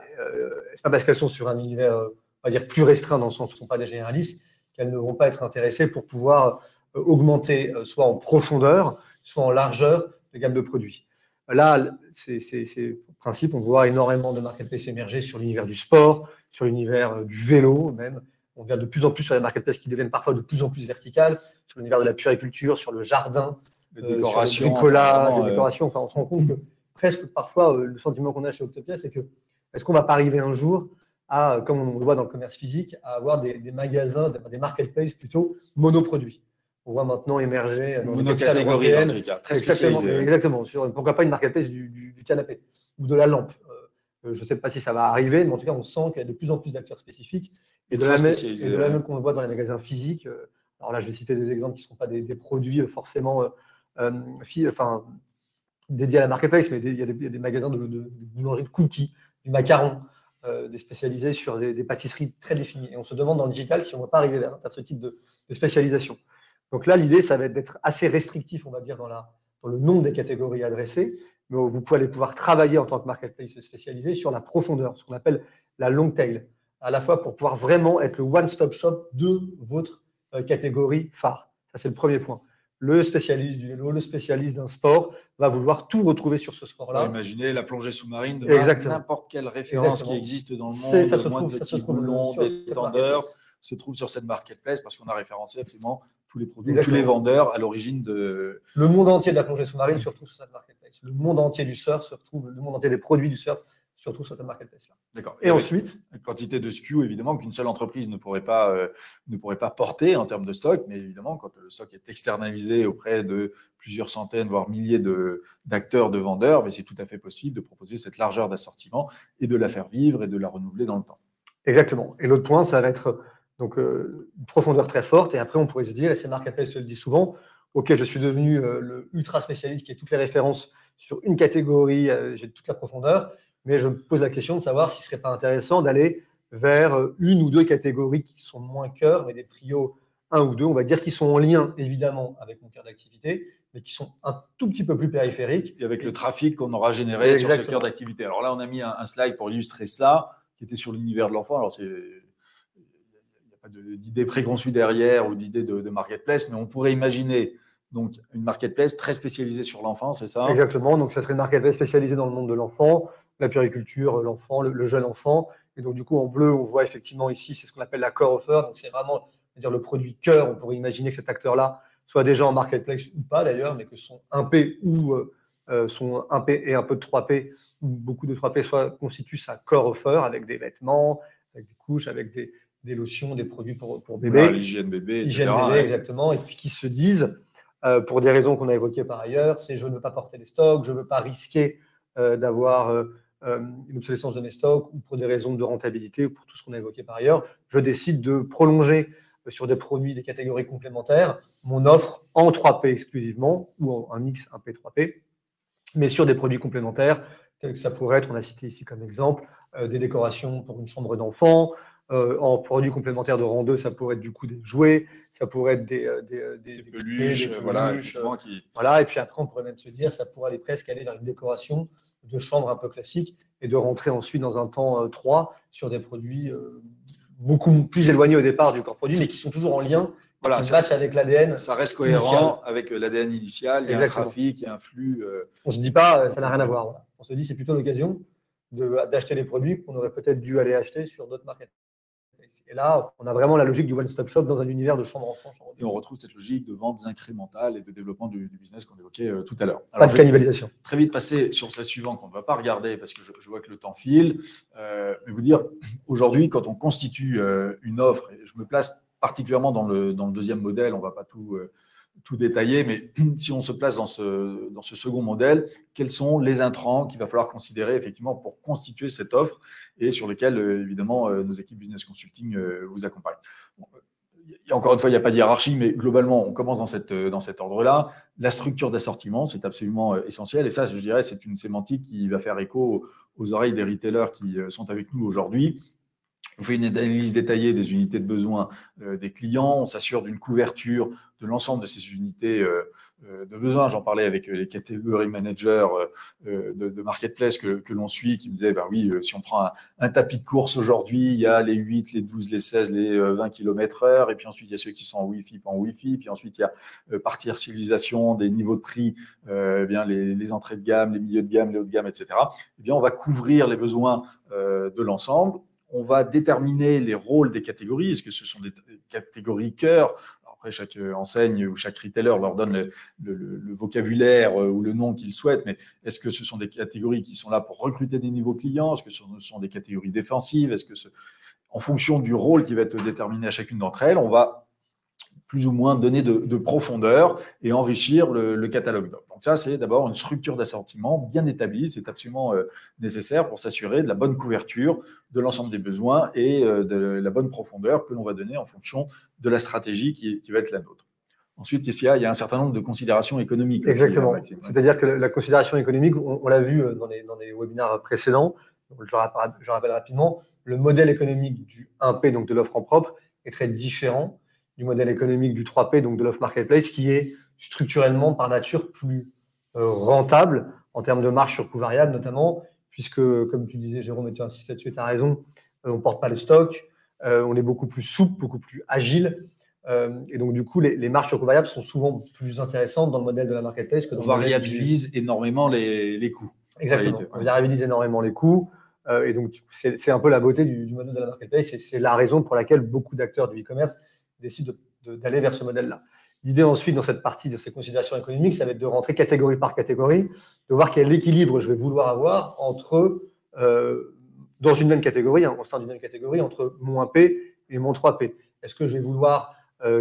c'est pas parce qu'elles sont sur un univers, on va dire plus restreint dans le sens où ce ne sont pas des généralistes, qu'elles ne vont pas être intéressées pour pouvoir augmenter soit en profondeur, soit en largeur de gamme de produits. Là, c'est principe, on voit énormément de marketplaces émerger sur l'univers du sport, sur l'univers du vélo même. On vient de plus en plus sur les marketplaces qui deviennent parfois de plus en plus verticales, sur l'univers de la puériculture, sur le jardin, sur le bricolage, les décorations. Enfin, on se rend compte que presque parfois, le sentiment qu'on a chez Octopia, c'est que est-ce qu'on ne va pas arriver un jour à, comme on le voit dans le commerce physique, à avoir des magasins, des marketplaces plutôt monoproduits. On voit maintenant émerger dans monocatégorie en tout cas, très spécialisée. Exactement. Pourquoi pas une marketplace du canapé ou de la lampe. Je ne sais pas si ça va arriver, mais en tout cas, on sent qu'il y a de plus en plus d'acteurs spécifiques. Et de la même qu'on le voit dans les magasins physiques. Alors là, je vais citer des exemples qui ne seront pas des produits forcément dédiés à la marketplace, mais il y a des magasins de boulangerie de cookies, du macaron, des spécialisés sur des pâtisseries très définies. Et on se demande dans le digital si on ne va pas arriver vers ce type de spécialisation. Donc là, l'idée, ça va être d'être assez restrictif, on va dire, dans le nombre des catégories adressées, mais vous allez pouvoir travailler en tant que marketplace spécialisé sur la profondeur, ce qu'on appelle la long tail, à la fois pour pouvoir vraiment être le one-stop shop de votre catégorie phare. Ça, c'est le premier point. Le spécialiste du vélo, le spécialiste d'un sport va vouloir tout retrouver sur ce sport-là. Imaginez la plongée sous-marine de n'importe quelle référence qui existe dans le monde, de petits boulons, détendeurs, se trouve sur cette marketplace parce qu'on a référencé absolument tous les produits, tous les vendeurs à l'origine de… Le monde entier de la plongée sous-marine se retrouve sur cette marketplace. Le monde entier du surf se retrouve, le monde entier des produits du surf se retrouve sur cette marketplace-là. D'accord. Et ensuite, une quantité de SKU, évidemment, qu'une seule entreprise ne pourrait pas porter en termes de stock, mais évidemment, quand le stock est externalisé auprès de plusieurs centaines, voire milliers d'acteurs, de vendeurs, mais c'est tout à fait possible de proposer cette largeur d'assortiment et de la faire vivre et de la renouveler dans le temps. Exactement. Et l'autre point, ça va être donc une profondeur très forte. Et après, on pourrait se dire, et ces marketplaces se le disent souvent, OK, je suis devenu le ultra spécialiste qui a toutes les références sur une catégorie, j'ai toute la profondeur, mais je me pose la question de savoir s'il ne serait pas intéressant d'aller vers une ou deux catégories qui sont moins cœur, mais des prios 1 ou 2, on va dire, qui sont en lien évidemment avec mon cœur d'activité, mais qui sont un tout petit peu plus périphériques. Et avec le trafic qu'on aura généré sur ce cœur d'activité. Alors là, on a mis un slide pour illustrer ça, qui était sur l'univers de l'enfant. Alors, il n'y a pas d'idée préconçue derrière ou d'idée de marketplace, mais on pourrait imaginer donc une marketplace très spécialisée sur l'enfant, c'est ça? Exactement. Donc, ça serait une marketplace spécialisée dans le monde de l'enfant, la puériculture, l'enfant, le jeune enfant. Et donc, du coup, en bleu, on voit effectivement ici, c'est ce qu'on appelle la core offer. Donc, c'est vraiment le produit cœur. On pourrait imaginer que cet acteur-là soit déjà en marketplace ou pas d'ailleurs, mais que son 1P ou son 1P et un peu de 3P, ou beaucoup de 3P, soit constitue sa core offer avec des vêtements, avec des couches, avec des lotions, des produits pour bébé. Voilà, l'hygiène bébé, etc. Hygiène bébé, exactement. Et puis qui se disent, pour des raisons qu'on a évoquées par ailleurs, c'est je ne veux pas porter les stocks, je ne veux pas risquer d'avoir une obsolescence de mes stocks, ou pour des raisons de rentabilité, ou pour tout ce qu'on a évoqué par ailleurs, je décide de prolonger sur des produits, des catégories complémentaires, mon offre en 3P exclusivement, ou en un mix 1P, 3P, mais sur des produits complémentaires, tels que ça pourrait être, on a cité ici comme exemple, des décorations pour une chambre d'enfant. En produits complémentaires de rang 2, ça pourrait être du coup des jouets, ça pourrait être des peluches, voilà, voilà. Et puis après, on pourrait même se dire, ça pourrait aller presque aller vers une décoration de chambre un peu classique et de rentrer ensuite dans un temps 3 sur des produits beaucoup plus éloignés au départ du corps produit, mais qui sont toujours en lien, voilà, qui matchent avec l'ADN. Ça reste cohérent avec l'ADN initial, il y a un trafic, il y a un flux. On ne se dit pas, ça n'a rien à voir. Voilà. On se dit, c'est plutôt l'occasion d'acheter des produits qu'on aurait peut-être dû aller acheter sur d'autres markets. Et là, on a vraiment la logique du one-stop shop dans un univers de chambre enfant. Et on retrouve cette logique de ventes incrémentales et de développement du business qu'on évoquait tout à l'heure. Pas de cannibalisation. Très vite passer sur le suivant qu'on ne va pas regarder parce que je vois que le temps file. Mais vous dire, aujourd'hui, quand on constitue une offre, et je me place particulièrement dans le deuxième modèle, on ne va pas tout détailler, mais si on se place dans ce second modèle, quels sont les intrants qu'il va falloir considérer effectivement pour constituer cette offre et sur lesquels, évidemment, nos équipes business consulting vous accompagnent. Bon, encore une fois, il n'y a pas de hiérarchie, mais globalement, on commence dans cet ordre-là. La structure d'assortiment, c'est absolument essentiel. Et ça, je dirais, c'est une sémantique qui va faire écho aux oreilles des retailers qui sont avec nous aujourd'hui. On fait une analyse détaillée des unités de besoin des clients, on s'assure d'une couverture de l'ensemble de ces unités de besoin. J'en parlais avec les catégories managers de marketplace que l'on suit, qui me disaient, bah oui, si on prend un tapis de course aujourd'hui, il y a les 8, les 12, les 16, les 20 km/h, et puis ensuite il y a ceux qui sont en Wi-Fi, pas en Wi-Fi, puis ensuite il y a par tertialisation des niveaux de prix, bien les entrées de gamme, les milieux de gamme, les hauts de gamme, etc. Eh bien, on va couvrir les besoins de l'ensemble. On va déterminer les rôles des catégories. Est-ce que ce sont des catégories cœur? Après, chaque enseigne ou chaque retailer leur donne le vocabulaire ou le nom qu'ils souhaitent, mais est-ce que ce sont des catégories qui sont là pour recruter des nouveaux clients? Est-ce que ce sont des catégories défensives? Est-ce que en fonction du rôle qui va être déterminé à chacune d'entre elles, on va plus ou moins donner de profondeur et enrichir le catalogue d'offres. Donc ça, c'est d'abord une structure d'assortiment bien établie. C'est absolument nécessaire pour s'assurer de la bonne couverture de l'ensemble des besoins et de la bonne profondeur que l'on va donner en fonction de la stratégie qui va être la nôtre. Ensuite, qu'est-ce qu'il y a? Il y a un certain nombre de considérations économiques. Exactement. C'est-à-dire que la considération économique, on l'a vu dans les webinaires précédents, je rappelle rapidement, le modèle économique du 1P, donc de l'offre en propre, est très différent du modèle économique du 3P, donc de l'offre marketplace, qui est structurellement par nature plus rentable en termes de marge sur coût variable notamment, puisque, comme tu disais, Jérôme, et tu insistes là-dessus, tu as raison, on ne porte pas le stock, on est beaucoup plus souple, beaucoup plus agile. Et donc, du coup, les marges sur coût variable sont souvent plus intéressantes dans le modèle de la marketplace que dans on variabilise énormément les coûts. Exactement, on variabilise énormément les coûts. Et donc, c'est un peu la beauté du modèle de la marketplace et c'est la raison pour laquelle beaucoup d'acteurs du e-commerce décident d'aller vers ce modèle-là. L'idée ensuite, dans cette partie de ces considérations économiques, ça va être de rentrer catégorie par catégorie, de voir quel équilibre je vais vouloir avoir entre, dans une même catégorie, au sein d'une même catégorie, entre mon 1P et mon 3P. Est-ce que je vais vouloir,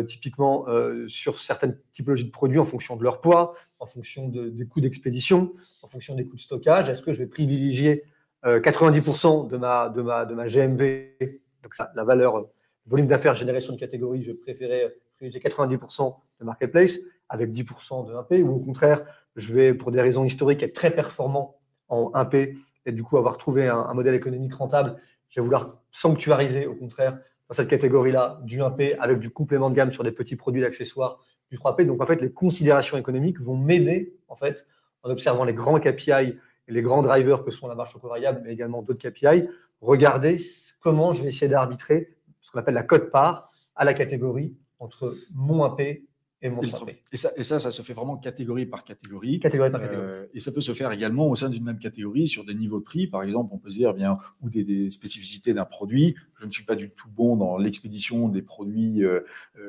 typiquement, sur certaines typologies de produits, en fonction de leur poids, en fonction des coûts d'expédition, en fonction des coûts de stockage, est-ce que je vais privilégier 90% de ma GMV, donc ça, la valeur, volume d'affaires généré sur une catégorie, je préférais privilégier 90% de marketplace avec 10% de 1P, ou au contraire, je vais, pour des raisons historiques, être très performant en 1P et du coup avoir trouvé un modèle économique rentable. Je vais vouloir sanctuariser, au contraire, dans cette catégorie-là, du 1P avec du complément de gamme sur des petits produits d'accessoires du 3P. Donc, en fait, les considérations économiques vont m'aider, en fait, en observant les grands KPI et les grands drivers que sont la marge sur coût variable, mais également d'autres KPI, regarder comment je vais essayer d'arbitrer ce qu'on appelle la cote-part à la catégorie entre mon 1P et mon 3P. Et ça se fait vraiment catégorie par catégorie. Catégorie par catégorie. Et ça peut se faire également au sein d'une même catégorie sur des niveaux de prix. Par exemple, on peut se dire, bien, ou des spécificités d'un produit. Je ne suis pas du tout bon dans l'expédition des produits,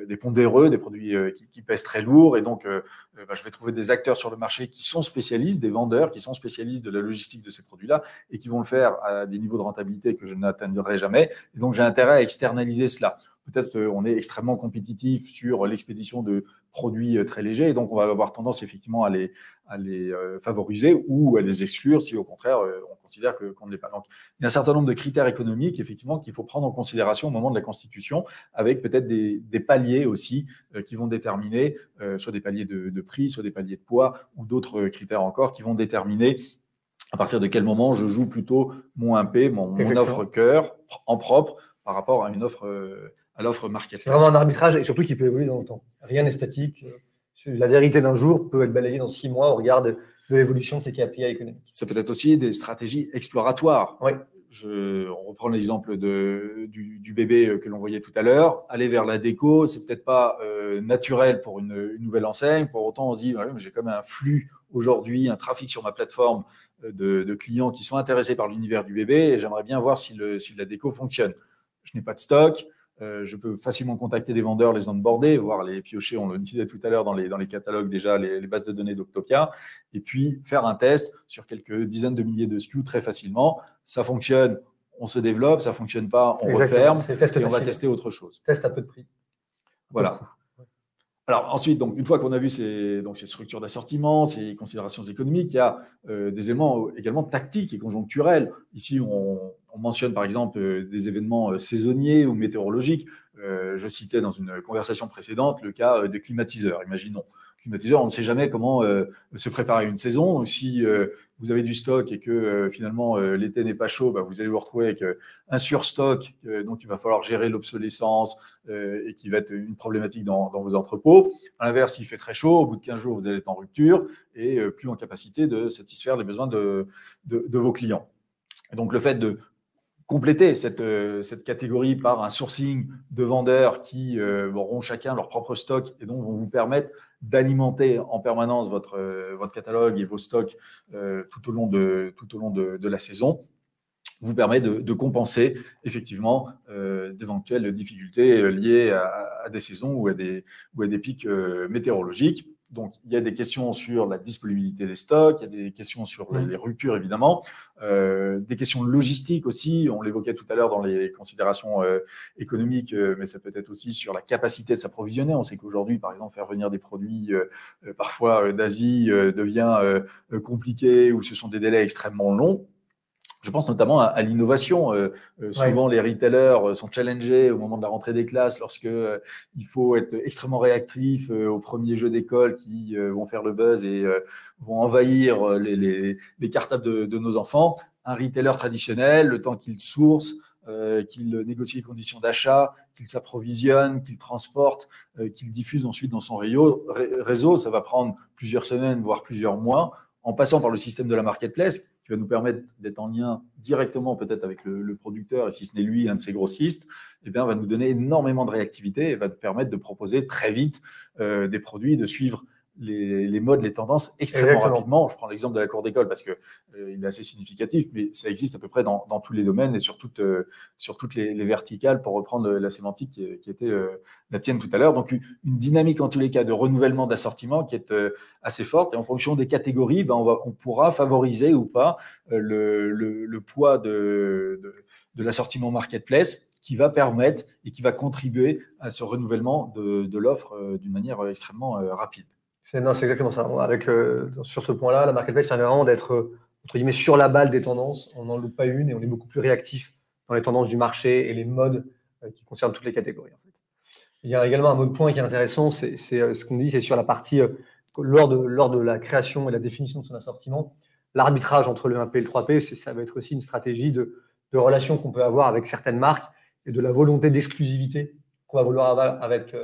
des pondéreux, des produits qui pèsent très lourd. Et donc, je vais trouver des acteurs sur le marché qui sont spécialistes, des vendeurs qui sont spécialistes de la logistique de ces produits-là et qui vont le faire à des niveaux de rentabilité que je n'atteindrai jamais. Et donc, j'ai intérêt à externaliser cela. Peut-être qu'on est extrêmement compétitif sur l'expédition de produits très légers, et donc on va avoir tendance effectivement à les favoriser ou à les exclure si au contraire on considère qu'on ne l'est pas. Donc il y a un certain nombre de critères économiques effectivement qu'il faut prendre en considération au moment de la constitution, avec peut-être des paliers aussi qui vont déterminer, soit des paliers de prix, soit des paliers de poids ou d'autres critères encore qui vont déterminer à partir de quel moment je joue plutôt mon 1P, mon offre cœur en propre par rapport à une offre à l'offre marketplace. C'est vraiment un arbitrage et surtout qui peut évoluer dans le temps. Rien n'est statique. La vérité d'un jour peut être balayée dans 6 mois au regard de l'évolution de ces KPI économiques. Ça peut être aussi des stratégies exploratoires. Oui. On reprend l'exemple du bébé que l'on voyait tout à l'heure. Aller vers la déco, c'est peut-être pas naturel pour une nouvelle enseigne. Pour autant, on se dit, ouais, mais j'ai comme un flux aujourd'hui, un trafic sur ma plateforme de clients qui sont intéressés par l'univers du bébé et j'aimerais bien voir si la déco fonctionne. Je n'ai pas de stock. Je peux facilement contacter des vendeurs, les onboarder, voir les piocher, on le disait tout à l'heure dans les catalogues déjà, les bases de données d'Octopia, et puis faire un test sur quelques dizaines de milliers de SKU très facilement. Ça fonctionne, on se développe, ça ne fonctionne pas, on referme, et on va tester autre chose. Test à peu de prix. Voilà. Alors ensuite, donc, une fois qu'on a vu ces structures d'assortiment, ces considérations économiques, il y a des éléments également tactiques et conjoncturels. Ici, on on mentionne par exemple des événements saisonniers ou météorologiques. Je citais dans une conversation précédente le cas des climatiseurs. Imaginons, climatiseur, on ne sait jamais comment se préparer une saison. Si vous avez du stock et que finalement l'été n'est pas chaud, vous allez vous retrouver avec un surstock dont il va falloir gérer l'obsolescence et qui va être une problématique dans vos entrepôts. À l'inverse, s'il fait très chaud, au bout de 15 jours, vous allez être en rupture et plus en capacité de satisfaire les besoins de vos clients. Et donc, le fait de compléter cette catégorie par un sourcing de vendeurs qui auront chacun leur propre stock et donc vont vous permettre d'alimenter en permanence votre catalogue et vos stocks tout au long de la saison, vous permet de compenser effectivement d'éventuelles difficultés liées à des saisons ou à des pics météorologiques. Donc, il y a des questions sur la disponibilité des stocks, il y a des questions sur les ruptures, évidemment, des questions logistiques aussi. On l'évoquait tout à l'heure dans les considérations économiques, mais ça peut être aussi sur la capacité de s'approvisionner. On sait qu'aujourd'hui, par exemple, faire venir des produits parfois d'Asie devient compliqué ou ce sont des délais extrêmement longs. Je pense notamment à l'innovation. Souvent, les retailers sont challengés au moment de la rentrée des classes lorsque il faut être extrêmement réactif aux premiers jeux d'école qui vont faire le buzz et vont envahir les cartables de nos enfants. Un retailer traditionnel, le temps qu'il source, qu'il négocie les conditions d'achat, qu'il s'approvisionne, qu'il transporte, qu'il diffuse ensuite dans son réseau, ça va prendre plusieurs semaines, voire plusieurs mois, en passant par le système de la marketplace, qui va nous permettre d'être en lien directement peut-être avec le producteur, et si ce n'est lui, un de ses grossistes, eh bien, va nous donner énormément de réactivité et va nous permettre de proposer très vite des produits, de suivre les modes, les tendances extrêmement rapidement. Je prends l'exemple de la cour d'école parce qu'il est assez significatif, mais ça existe à peu près dans tous les domaines et sur toutes les verticales, pour reprendre la sémantique qui était la tienne tout à l'heure. Donc, une dynamique en tous les cas de renouvellement d'assortiment qui est assez forte, et en fonction des catégories, on pourra favoriser ou pas le poids de l'assortiment marketplace, qui va permettre et qui va contribuer à ce renouvellement de l'offre d'une manière extrêmement rapide. C'est exactement ça. Sur ce point-là, la marketplace permet vraiment d'être entre guillemets sur la balle des tendances. On n'en loupe pas une et on est beaucoup plus réactif dans les tendances du marché et les modes qui concernent toutes les catégories. En fait. Il y a également un autre point qui est intéressant, c'est ce qu'on dit, c'est sur la partie lors de la création et la définition de son assortiment, l'arbitrage entre le 1P et le 3P, ça va être aussi une stratégie de relation qu'on peut avoir avec certaines marques et de la volonté d'exclusivité qu'on va vouloir avoir avec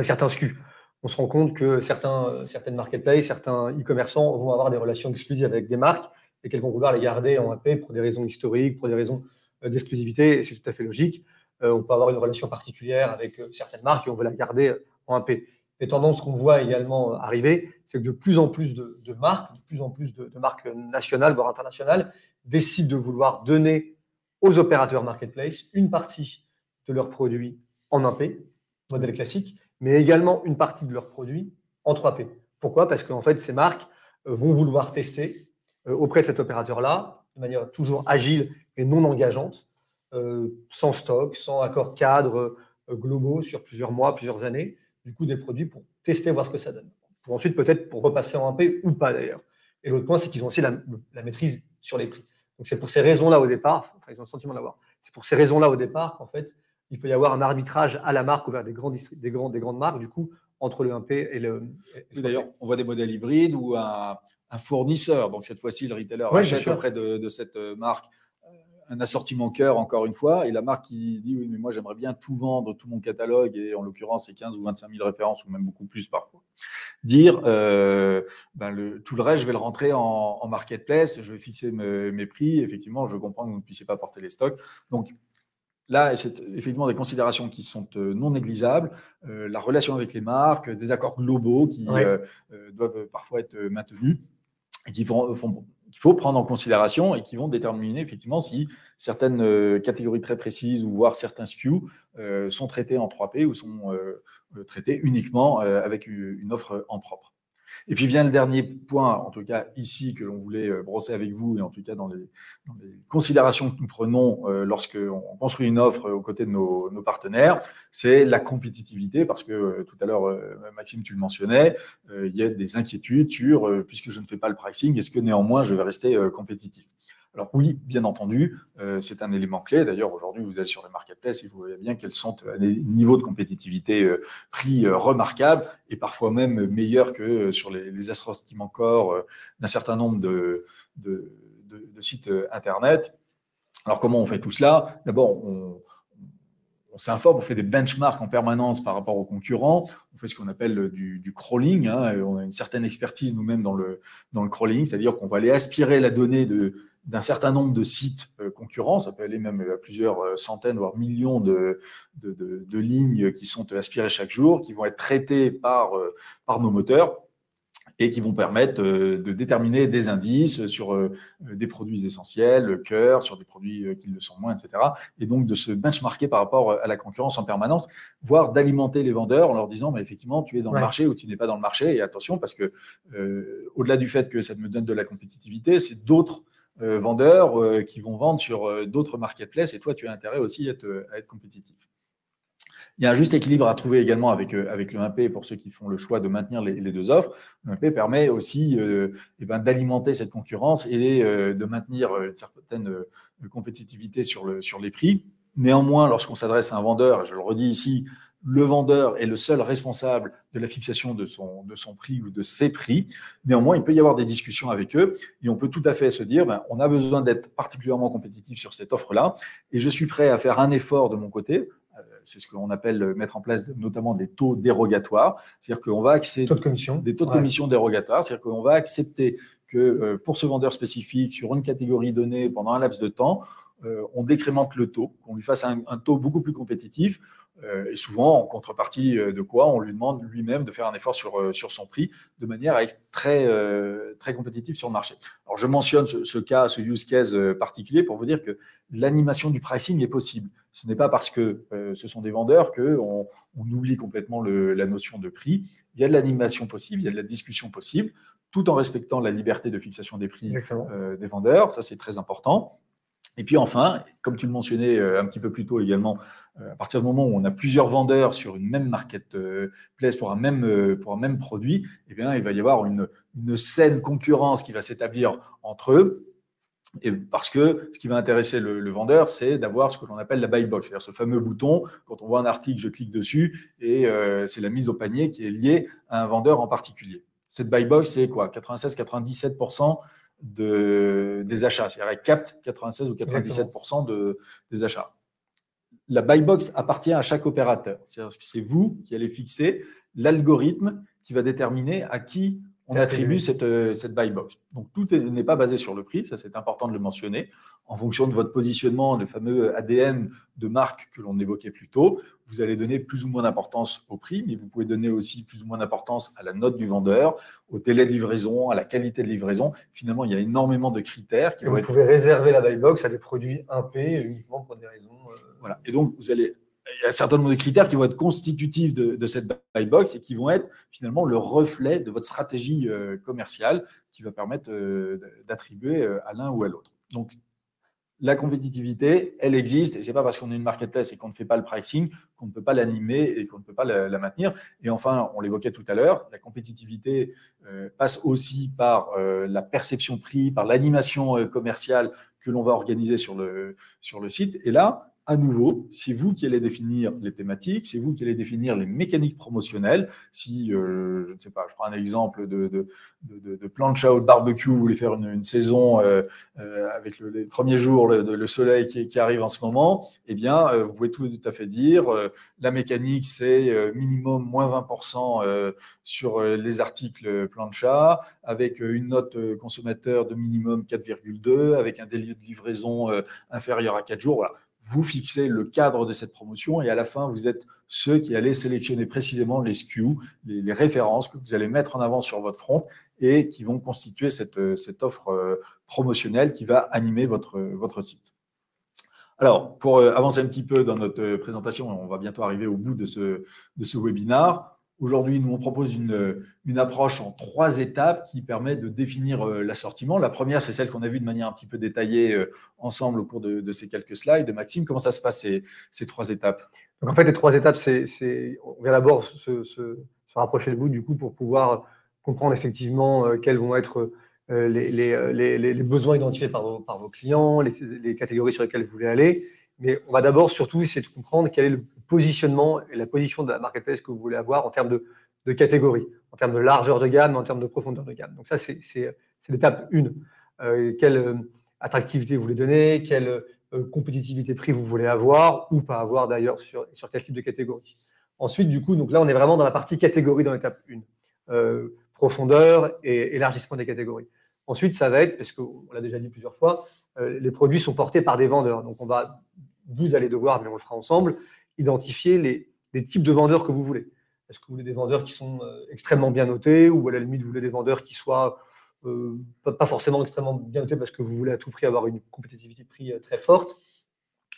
certains SKU. On se rend compte que certaines marketplaces, certains e-commerçants vont avoir des relations exclusives avec des marques et qu'elles vont vouloir les garder en 1P pour des raisons historiques, pour des raisons d'exclusivité, et c'est tout à fait logique. On peut avoir une relation particulière avec certaines marques et on veut la garder en 1P. Les tendances qu'on voit également arriver, c'est que de plus en plus de marques, de plus en plus de marques nationales, voire internationales, décident de vouloir donner aux opérateurs marketplace une partie de leurs produits en 1P, modèle classique, mais également une partie de leurs produits en 3P. Pourquoi ? Parce qu'en fait, ces marques vont vouloir tester auprès de cet opérateur-là, de manière toujours agile et non engageante, sans stock, sans accords cadres globaux sur plusieurs mois, plusieurs années, du coup des produits pour tester, voir ce que ça donne. Pour ensuite peut-être pour repasser en 1P ou pas d'ailleurs. Et l'autre point, c'est qu'ils ont aussi la maîtrise sur les prix. Donc c'est pour ces raisons-là au départ, enfin ils ont le sentiment d'avoir, c'est pour ces raisons-là au départ qu'en fait, il peut y avoir un arbitrage à la marque ou vers des grandes marques, du coup, entre le 1P et le 3P. D'ailleurs, on voit des modèles hybrides où un fournisseur, donc cette fois-ci, le retailer achète auprès de cette marque un assortiment cœur, encore une fois, et la marque qui dit oui, mais moi j'aimerais bien tout vendre, tout mon catalogue, et en l'occurrence c'est 15 ou 25 000 références, ou même beaucoup plus parfois. Dire tout le reste, je vais le rentrer en marketplace, je vais fixer mes prix. Effectivement, je comprends que vous ne puissiez pas porter les stocks. Donc là, c'est effectivement des considérations qui sont non négligeables. La relation avec les marques, des accords globaux qui doivent parfois être maintenus et qu'il faut prendre en considération et qui vont déterminer effectivement si certaines catégories très précises ou voire certains SKU sont traités en 3P ou sont traités uniquement avec une offre en propre. Et puis vient le dernier point, en tout cas ici, que l'on voulait brosser avec vous, et en tout cas dans les considérations que nous prenons lorsqu'on construit une offre aux côtés de nos partenaires, c'est la compétitivité, parce que tout à l'heure, Maxime, tu le mentionnais, il y a des inquiétudes sur, puisque je ne fais pas le pricing, est-ce que néanmoins je vais rester compétitif ? Alors oui, bien entendu, c'est un élément clé. D'ailleurs, aujourd'hui, vous allez sur les marketplaces et vous voyez bien qu'elles sont à des niveaux de compétitivité prix remarquables et parfois même meilleurs que sur les assortiments corps d'un certain nombre de sites Internet. Alors, comment on fait tout cela? D'abord, on s'informe, on fait des benchmarks en permanence par rapport aux concurrents, on fait ce qu'on appelle du crawling, hein, on a une certaine expertise nous-mêmes dans le crawling, c'est-à-dire qu'on va aller aspirer la donnée d'un certain nombre de sites concurrents, ça peut aller même à plusieurs centaines, voire millions de lignes qui sont aspirées chaque jour, qui vont être traitées par nos moteurs, et qui vont permettre de déterminer des indices sur des produits essentiels, le cœur, sur des produits qui le sont moins, etc. Et donc de se benchmarker par rapport à la concurrence en permanence, voire d'alimenter les vendeurs en leur disant mais effectivement tu es dans le marché ou tu n'es pas dans le marché. Et attention parce que au-delà du fait que ça me donne de la compétitivité, c'est d'autres vendeurs qui vont vendre sur d'autres marketplaces et toi tu as intérêt aussi à être compétitif. Il y a un juste équilibre à trouver également avec le 1P pour ceux qui font le choix de maintenir les deux offres. Le 1P permet aussi d'alimenter cette concurrence et de maintenir une certaine compétitivité sur les prix. Néanmoins, lorsqu'on s'adresse à un vendeur, et je le redis ici, le vendeur est le seul responsable de la fixation de son prix ou de ses prix. Néanmoins, il peut y avoir des discussions avec eux et on peut tout à fait se dire on a besoin d'être particulièrement compétitif sur cette offre-là et je suis prêt à faire un effort de mon côté. C'est ce qu'on appelle mettre en place notamment des taux dérogatoires. C'est-à-dire qu'on va accéder des taux de commission dérogatoires. C'est-à-dire qu'on va accepter que pour ce vendeur spécifique, sur une catégorie donnée, pendant un laps de temps, on décrémente le taux, qu'on lui fasse un taux beaucoup plus compétitif. Et souvent, en contrepartie de quoi, on lui demande lui-même de faire un effort sur son prix de manière à être très compétitif sur le marché. Alors, je mentionne ce use case particulier pour vous dire que l'animation du pricing est possible. Ce n'est pas parce que ce sont des vendeurs qu'on oublie complètement la notion de prix. Il y a de l'animation possible, il y a de la discussion possible, tout en respectant la liberté de fixation des prix des vendeurs. Ça, c'est très important. Et puis enfin, comme tu le mentionnais un petit peu plus tôt également, à partir du moment où on a plusieurs vendeurs sur une même marketplace pour un même produit, eh bien, il va y avoir une saine concurrence qui va s'établir entre eux. Et parce que ce qui va intéresser le vendeur, c'est d'avoir ce que l'on appelle la buy box, c'est-à-dire ce fameux bouton, quand on voit un article, je clique dessus et c'est la mise au panier qui est liée à un vendeur en particulier. Cette buy box, c'est quoi? 96-97% des achats, c'est-à-dire elle capte 96 ou 97% des achats. La buy box appartient à chaque opérateur, c'est-à-dire que c'est vous qui allez fixer l'algorithme qui va déterminer à qui on attribue cette buy box. Donc, tout n'est pas basé sur le prix, ça c'est important de le mentionner. En fonction de votre positionnement, le fameux ADN de marque que l'on évoquait plus tôt, vous allez donner plus ou moins d'importance au prix, mais vous pouvez donner aussi plus ou moins d'importance à la note du vendeur, au délai de livraison, à la qualité de livraison. Finalement, il y a énormément de critères. Vous pouvez réserver la buy box à des produits 1P uniquement pour des raisons… Voilà. Et donc, il y a un certain nombre de critères qui vont être constitutifs de cette buy box et qui vont être finalement le reflet de votre stratégie commerciale qui va permettre d'attribuer à l'un ou à l'autre. Donc, la compétitivité, elle existe et ce n'est pas parce qu'on est une marketplace et qu'on ne fait pas le pricing qu'on ne peut pas l'animer et qu'on ne peut pas la maintenir. Et enfin, on l'évoquait tout à l'heure, la compétitivité passe aussi par la perception prix, par l'animation commerciale que l'on va organiser sur le site. Et là, à nouveau, c'est vous qui allez définir les thématiques, c'est vous qui allez définir les mécaniques promotionnelles. Si, je ne sais pas, je prends un exemple de plancha au barbecue, vous voulez faire une saison avec les premiers jours, le soleil qui arrive en ce moment, eh bien, vous pouvez tout à fait dire, la mécanique, c'est minimum moins 20% sur les articles plancha, avec une note consommateur de minimum 4,2, avec un délai de livraison inférieur à 4 jours, voilà. Vous fixez le cadre de cette promotion et à la fin, vous êtes ceux qui allez sélectionner précisément les SKU, les références que vous allez mettre en avant sur votre front et qui vont constituer cette offre promotionnelle qui va animer votre site. Alors, pour avancer un petit peu dans notre présentation, on va bientôt arriver au bout de ce webinaire. Aujourd'hui, nous, on propose une approche en 3 étapes qui permet de définir l'assortiment. La première, c'est celle qu'on a vue de manière un petit peu détaillée ensemble au cours de ces quelques slides. Maxime, comment ça se passe ces 3 étapes? Donc, en fait, les 3 étapes, on vient d'abord se rapprocher de vous, du coup, pour pouvoir comprendre effectivement quels vont être les besoins identifiés par vos clients, les catégories sur lesquelles vous voulez aller. Mais on va d'abord surtout essayer de comprendre quel est le positionnement et la position de la marketplace que vous voulez avoir en termes de catégories, en termes de largeur de gamme, en termes de profondeur de gamme. Donc ça, c'est l'étape 1. Quelle attractivité vous voulez donner, quelle compétitivité prix vous voulez avoir ou pas avoir d'ailleurs sur quel type de catégorie. Ensuite, du coup, donc là, on est vraiment dans la partie catégorie dans l'étape 1. Profondeur et élargissement des catégories. Ensuite, ça va être, parce qu'on l'a déjà dit plusieurs fois, les produits sont portés par des vendeurs. Donc, vous allez devoir, mais on le fera ensemble, identifier les types de vendeurs que vous voulez. Est-ce que vous voulez des vendeurs qui sont extrêmement bien notés ou à la limite, vous voulez des vendeurs qui soient pas forcément extrêmement bien notés parce que vous voulez à tout prix avoir une compétitivité de prix très forte?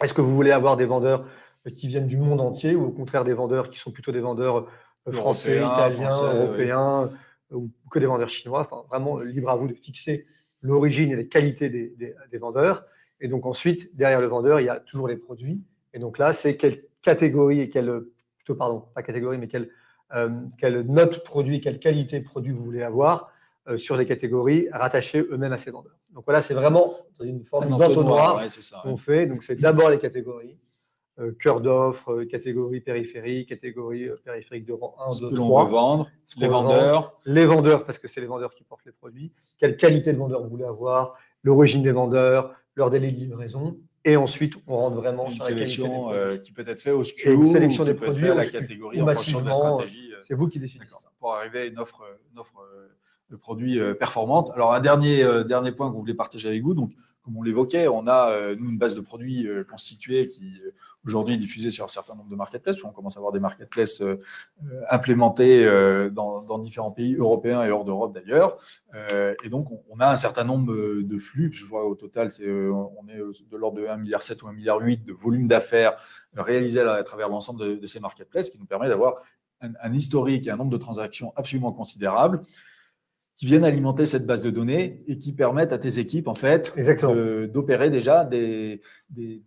Est-ce que vous voulez avoir des vendeurs qui viennent du monde entier ou au contraire des vendeurs qui sont plutôt des vendeurs français, italiens, européens ou que des vendeurs chinois? Enfin, vraiment libre à vous de fixer l'origine et les qualités des vendeurs. Et donc ensuite, derrière le vendeur, il y a toujours les produits. Et donc là, c'est quelle catégorie et pas catégorie, mais quelle note produit, quelle qualité produit vous voulez avoir sur les catégories rattachées eux-mêmes à ces vendeurs. Donc voilà, c'est vraiment une forme d'entonnoir qu'on fait. Donc c'est d'abord les catégories, cœur d'offre, catégorie périphérique, catégorie périphérique de rang 1, 2, 3. Ce que l'on veut vendre, les vendeurs. Les vendeurs, parce que c'est les vendeurs qui portent les produits. Quelle qualité de vendeur vous voulez avoir, l'origine des vendeurs, leur délai de livraison. Et ensuite, on rentre vraiment sur la sélection qui peut être faite au SKU, une sélection des produits à la catégorie en fonction de la stratégie. C'est vous qui définissez ça. Pour arriver à une offre de produits performante. Alors, un dernier point que vous voulez partager avec vous. Donc, comme on l'évoquait, on a, nous, une base de produits constituée qui, aujourd'hui, est diffusée sur un certain nombre de marketplaces. On commence à avoir des marketplaces implémentés dans différents pays européens et hors d'Europe, d'ailleurs. Et donc, on a un certain nombre de flux. Je vois au total, on est de l'ordre de 1,7 milliard ou 1,8 milliard de volume d'affaires réalisés à travers l'ensemble de ces marketplaces, qui nous permet d'avoir un historique et un nombre de transactions absolument considérables, qui viennent alimenter cette base de données et qui permettent à tes équipes, en fait, d'opérer déjà des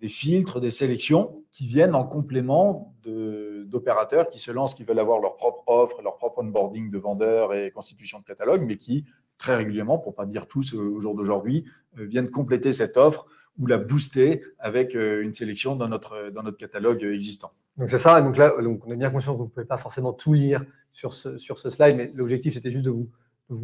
filtres, des sélections qui viennent en complément d'opérateurs qui se lancent, qui veulent avoir leur propre offre, leur propre onboarding de vendeurs et constitution de catalogue, mais qui, très régulièrement, pour ne pas dire tous au jour d'aujourd'hui, viennent compléter cette offre ou la booster avec une sélection dans notre catalogue existant. Donc c'est ça. Donc là, on est bien conscient que vous ne pouvez pas forcément tout lire sur ce slide, mais l'objectif, c'était juste de vous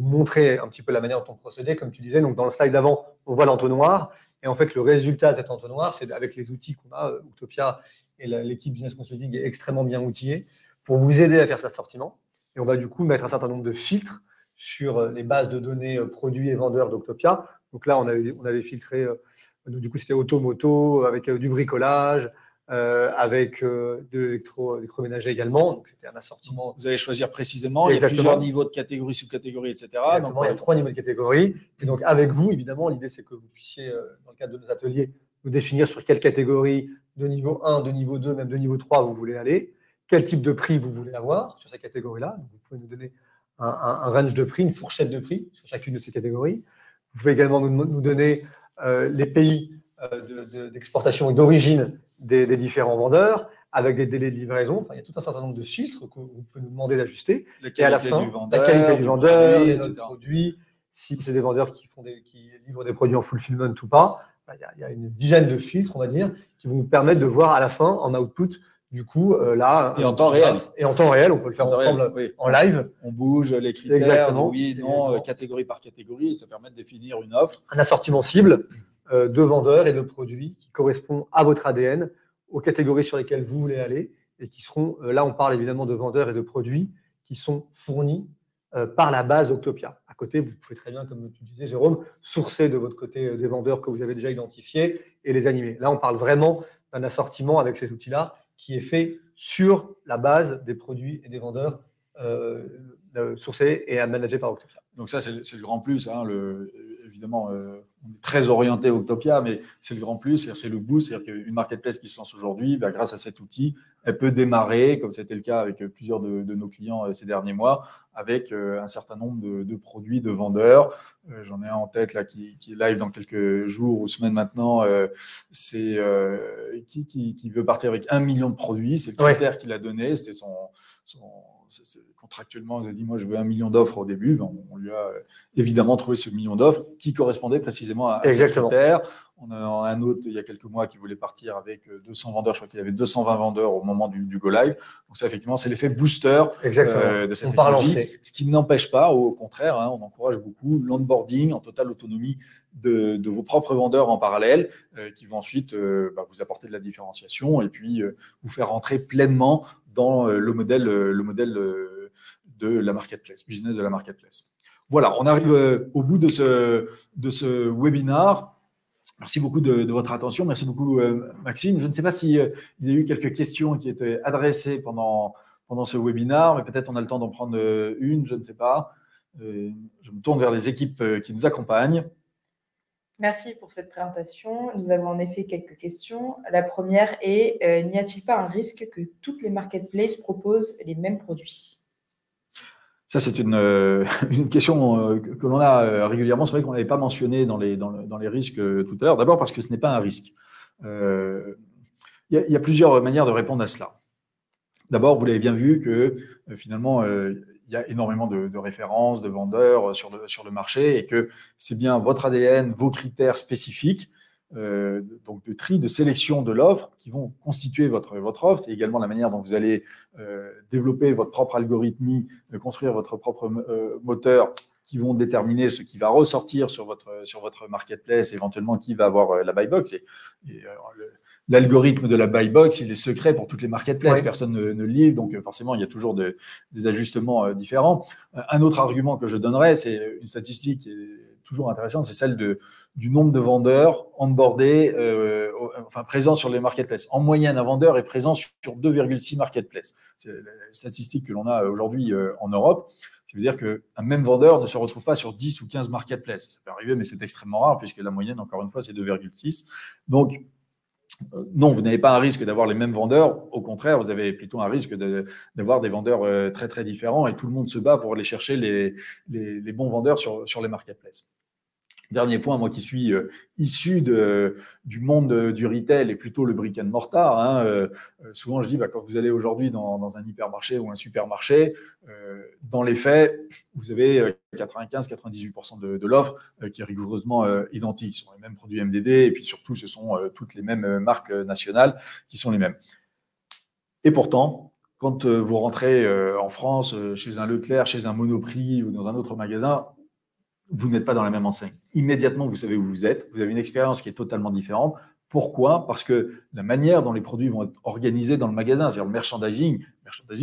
montrer un petit peu la manière dont on procédait, comme tu disais. Donc, dans le slide d'avant, on voit l'entonnoir. Et en fait, le résultat de cet entonnoir, c'est avec les outils qu'on a, Octopia et l'équipe Business Consulting est extrêmement bien outillée pour vous aider à faire cet assortiment. Et on va du coup mettre un certain nombre de filtres sur les bases de données produits et vendeurs d'Octopia. Donc là, on avait filtré, du coup, c'était auto-moto, avec du bricolage, avec de l'électroménager également. Donc, c'était un assortiment. Vous allez choisir précisément. Exactement. Il y a plusieurs niveaux de catégories, sous-catégories, etc. Donc, il y a 3 niveaux de catégories. Et donc, avec vous, évidemment, l'idée, c'est que vous puissiez, dans le cadre de nos ateliers, vous définir sur quelle catégorie de niveau 1, de niveau 2, même de niveau 3, vous voulez aller, quel type de prix vous voulez avoir sur ces catégories-là. Vous pouvez nous donner un range de prix, une fourchette de prix sur chacune de ces catégories. Vous pouvez également nous donner les pays d'exportation et d'origine des différents vendeurs, avec des délais de livraison. Enfin, il y a tout un certain nombre de filtres que vous pouvez nous demander d'ajuster. Et à la fin, la qualité du vendeur, les produits, si c'est des vendeurs qui livrent des produits en fulfillment ou pas. Il y a une dizaine de filtres, on va dire, qui vont nous permettre de voir à la fin, en output, du coup, là… Et en temps réel. Et en temps réel, on peut le faire ensemble en live. On bouge les critères, oui, non, catégorie par catégorie, et ça permet de définir une offre. Un assortiment cible de vendeurs et de produits qui correspond à votre ADN, aux catégories sur lesquelles vous voulez aller et qui seront, là on parle évidemment de vendeurs et de produits qui sont fournis par la base Octopia. À côté, vous pouvez très bien, comme tu disais Jérôme, sourcer de votre côté des vendeurs que vous avez déjà identifiés et les animer. Là on parle vraiment d'un assortiment avec ces outils-là qui est fait sur la base des produits et des vendeurs sourcés et managés par Octopia. Donc ça c'est le grand plus, hein, évidemment, on est très orienté Octopia, mais c'est le grand plus, c'est le boost, c'est-à-dire qu'une marketplace qui se lance aujourd'hui, grâce à cet outil, elle peut démarrer, comme c'était le cas avec plusieurs de nos clients ces derniers mois, avec un certain nombre de produits, de vendeurs. J'en ai un en tête là, qui est live dans quelques jours ou semaines maintenant, c'est qui veut partir avec 1 million de produits, c'est le critère qu'il a donné, c'était contractuellement, il a dit, moi, je veux 1 million d'offres au début. On lui a évidemment trouvé ce million d'offres qui correspondait précisément à ces critères. On a un autre, il y a quelques mois, qui voulait partir avec 200 vendeurs. Je crois qu'il y avait 220 vendeurs au moment du go live. Donc ça, effectivement, c'est l'effet booster de cette technologie. Ce qui n'empêche pas, au contraire, on encourage beaucoup l'onboarding en totale autonomie de vos propres vendeurs en parallèle, qui vont ensuite vous apporter de la différenciation et puis vous faire rentrer pleinement dans le modèle de la marketplace, business de la marketplace. Voilà, on arrive au bout de ce webinaire. Merci beaucoup de votre attention. Merci beaucoup, Maxime. Je ne sais pas s'il y a eu quelques questions qui étaient adressées pendant ce webinaire, mais peut-être on a le temps d'en prendre une, je ne sais pas. Je me tourne vers les équipes qui nous accompagnent. Merci pour cette présentation. Nous avons en effet quelques questions. La première est, n'y a-t-il pas un risque que toutes les marketplaces proposent les mêmes produits? Ça, c'est une question que l'on a régulièrement. C'est vrai qu'on ne l'avait pas mentionné dans les risques tout à l'heure. D'abord parce que ce n'est pas un risque. Il y a plusieurs manières de répondre à cela. D'abord, vous l'avez bien vu que finalement, il y a énormément de références, de vendeurs sur le marché et que c'est bien votre ADN, vos critères spécifiques, donc de tri, de sélection de l'offre qui vont constituer votre offre. C'est également la manière dont vous allez développer votre propre algorithmie, construire votre propre moteur qui vont déterminer ce qui va ressortir sur votre marketplace, éventuellement qui va avoir la buy box. L'algorithme de la buy box, il est secret pour toutes les marketplaces. Personne ne le livre, donc forcément, il y a toujours des ajustements différents. Un autre argument que je donnerais, c'est une statistique qui est toujours intéressante, c'est celle du nombre de vendeurs onboardés, présents sur les marketplaces. En moyenne, un vendeur est présent sur 2,6 marketplaces. C'est la statistique que l'on a aujourd'hui en Europe. Ça veut dire qu'un même vendeur ne se retrouve pas sur 10 ou 15 marketplaces. Ça peut arriver, mais c'est extrêmement rare, puisque la moyenne, encore une fois, c'est 2,6. Donc, non, vous n'avez pas un risque d'avoir les mêmes vendeurs. Au contraire, vous avez plutôt un risque d'avoir des vendeurs très, très différents et tout le monde se bat pour aller chercher les bons vendeurs sur les marketplaces. Dernier point, moi qui suis issu du monde du retail et plutôt le brick and mortar, souvent je dis quand vous allez aujourd'hui dans un hypermarché ou un supermarché, dans les faits, vous avez 95-98% de l'offre qui est rigoureusement identique. Ce sont les mêmes produits MDD et puis surtout ce sont toutes les mêmes marques nationales qui sont les mêmes. Et pourtant, quand vous rentrez en France chez un Leclerc, chez un Monoprix ou dans un autre magasin, vous n'êtes pas dans la même enseigne. Immédiatement, vous savez où vous êtes. Vous avez une expérience qui est totalement différente. Pourquoi? Parce que la manière dont les produits vont être organisés dans le magasin, c'est-à-dire le merchandising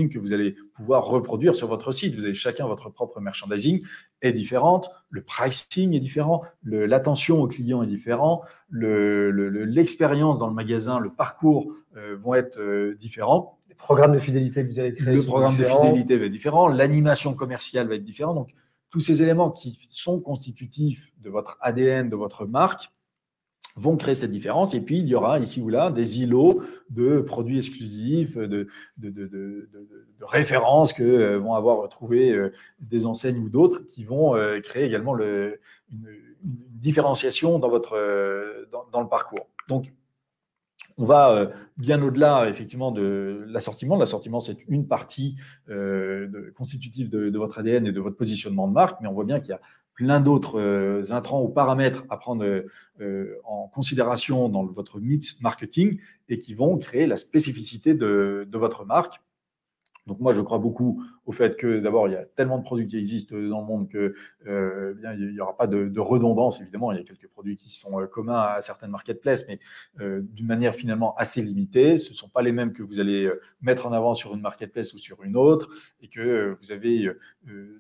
que vous allez pouvoir reproduire sur votre site. Vous avez chacun votre propre merchandising est différente. Le pricing est différent. L'attention au client est différent. L'expérience dans le magasin, le parcours vont être différents. Les programmes de fidélité que vous allez créer. Le programme de fidélité va être différent. L'animation commerciale va être différente. Donc, tous ces éléments qui sont constitutifs de votre ADN, de votre marque, vont créer cette différence. Et puis, il y aura ici ou là des îlots de produits exclusifs, de références que vont avoir trouvé des enseignes ou d'autres qui vont créer également une différenciation dans le parcours. Donc, on va bien au-delà, effectivement, de l'assortiment. L'assortiment, c'est une partie constitutive de votre ADN et de votre positionnement de marque, mais on voit bien qu'il y a plein d'autres intrants ou paramètres à prendre en considération dans votre mix marketing et qui vont créer la spécificité de votre marque. Donc moi, je crois beaucoup au fait que d'abord, il y a tellement de produits qui existent dans le monde que il n'y aura pas de redondance. Évidemment, il y a quelques produits qui sont communs à certaines marketplaces, mais d'une manière finalement assez limitée. Ce ne sont pas les mêmes que vous allez mettre en avant sur une marketplace ou sur une autre et que vous avez de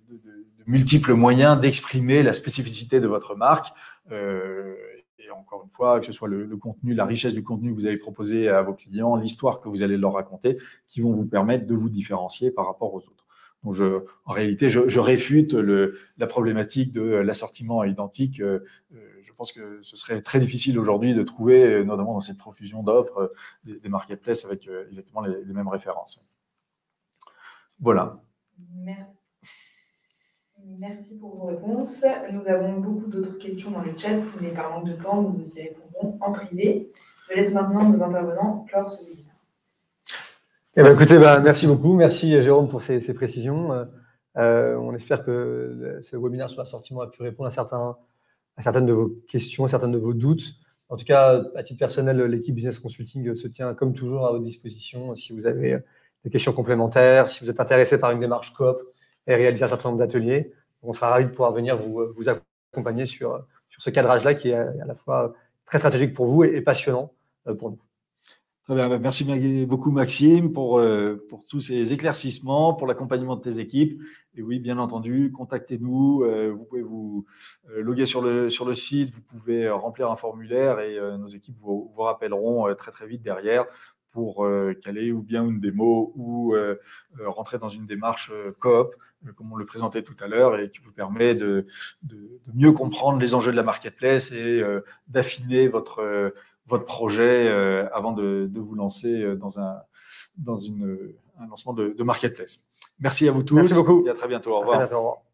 multiples moyens d'exprimer la spécificité de votre marque. Et encore une fois, que ce soit le contenu, la richesse du contenu que vous allez proposer à vos clients, l'histoire que vous allez leur raconter, qui vont vous permettre de vous différencier par rapport aux autres. Donc en réalité, je réfute la problématique de l'assortiment identique. Je pense que ce serait très difficile aujourd'hui de trouver, notamment dans cette profusion d'offres, des marketplaces avec exactement les mêmes références. Voilà. Merci pour vos réponses. Nous avons beaucoup d'autres questions dans le chat, mais par manque de temps, nous y répondrons en privé. Je laisse maintenant nos intervenants clore ce webinaire. Écoutez, merci beaucoup. Merci Jérôme pour ces précisions. On espère que ce webinaire sur l'assortiment a pu répondre à certaines de vos questions, à certains de vos doutes. En tout cas, à titre personnel, l'équipe Business Consulting se tient comme toujours à votre disposition si vous avez des questions complémentaires, si vous êtes intéressé par une démarche coop et réaliser un certain nombre d'ateliers. On sera ravis de pouvoir venir vous accompagner sur ce cadrage-là qui est à la fois très stratégique pour vous et passionnant pour nous. Très bien, merci beaucoup Maxime pour tous ces éclaircissements, pour l'accompagnement de tes équipes. Et oui, bien entendu, contactez-nous, vous pouvez vous loguer sur le site, vous pouvez remplir un formulaire et nos équipes vous rappelleront très très vite derrière pour caler ou bien une démo ou rentrer dans une démarche coop, comme on le présentait tout à l'heure, et qui vous permet de mieux comprendre les enjeux de la marketplace et d'affiner votre projet avant de vous lancer dans un lancement de marketplace. Merci à vous tous. Merci beaucoup. Et à très bientôt. Au revoir. À très bientôt, au revoir.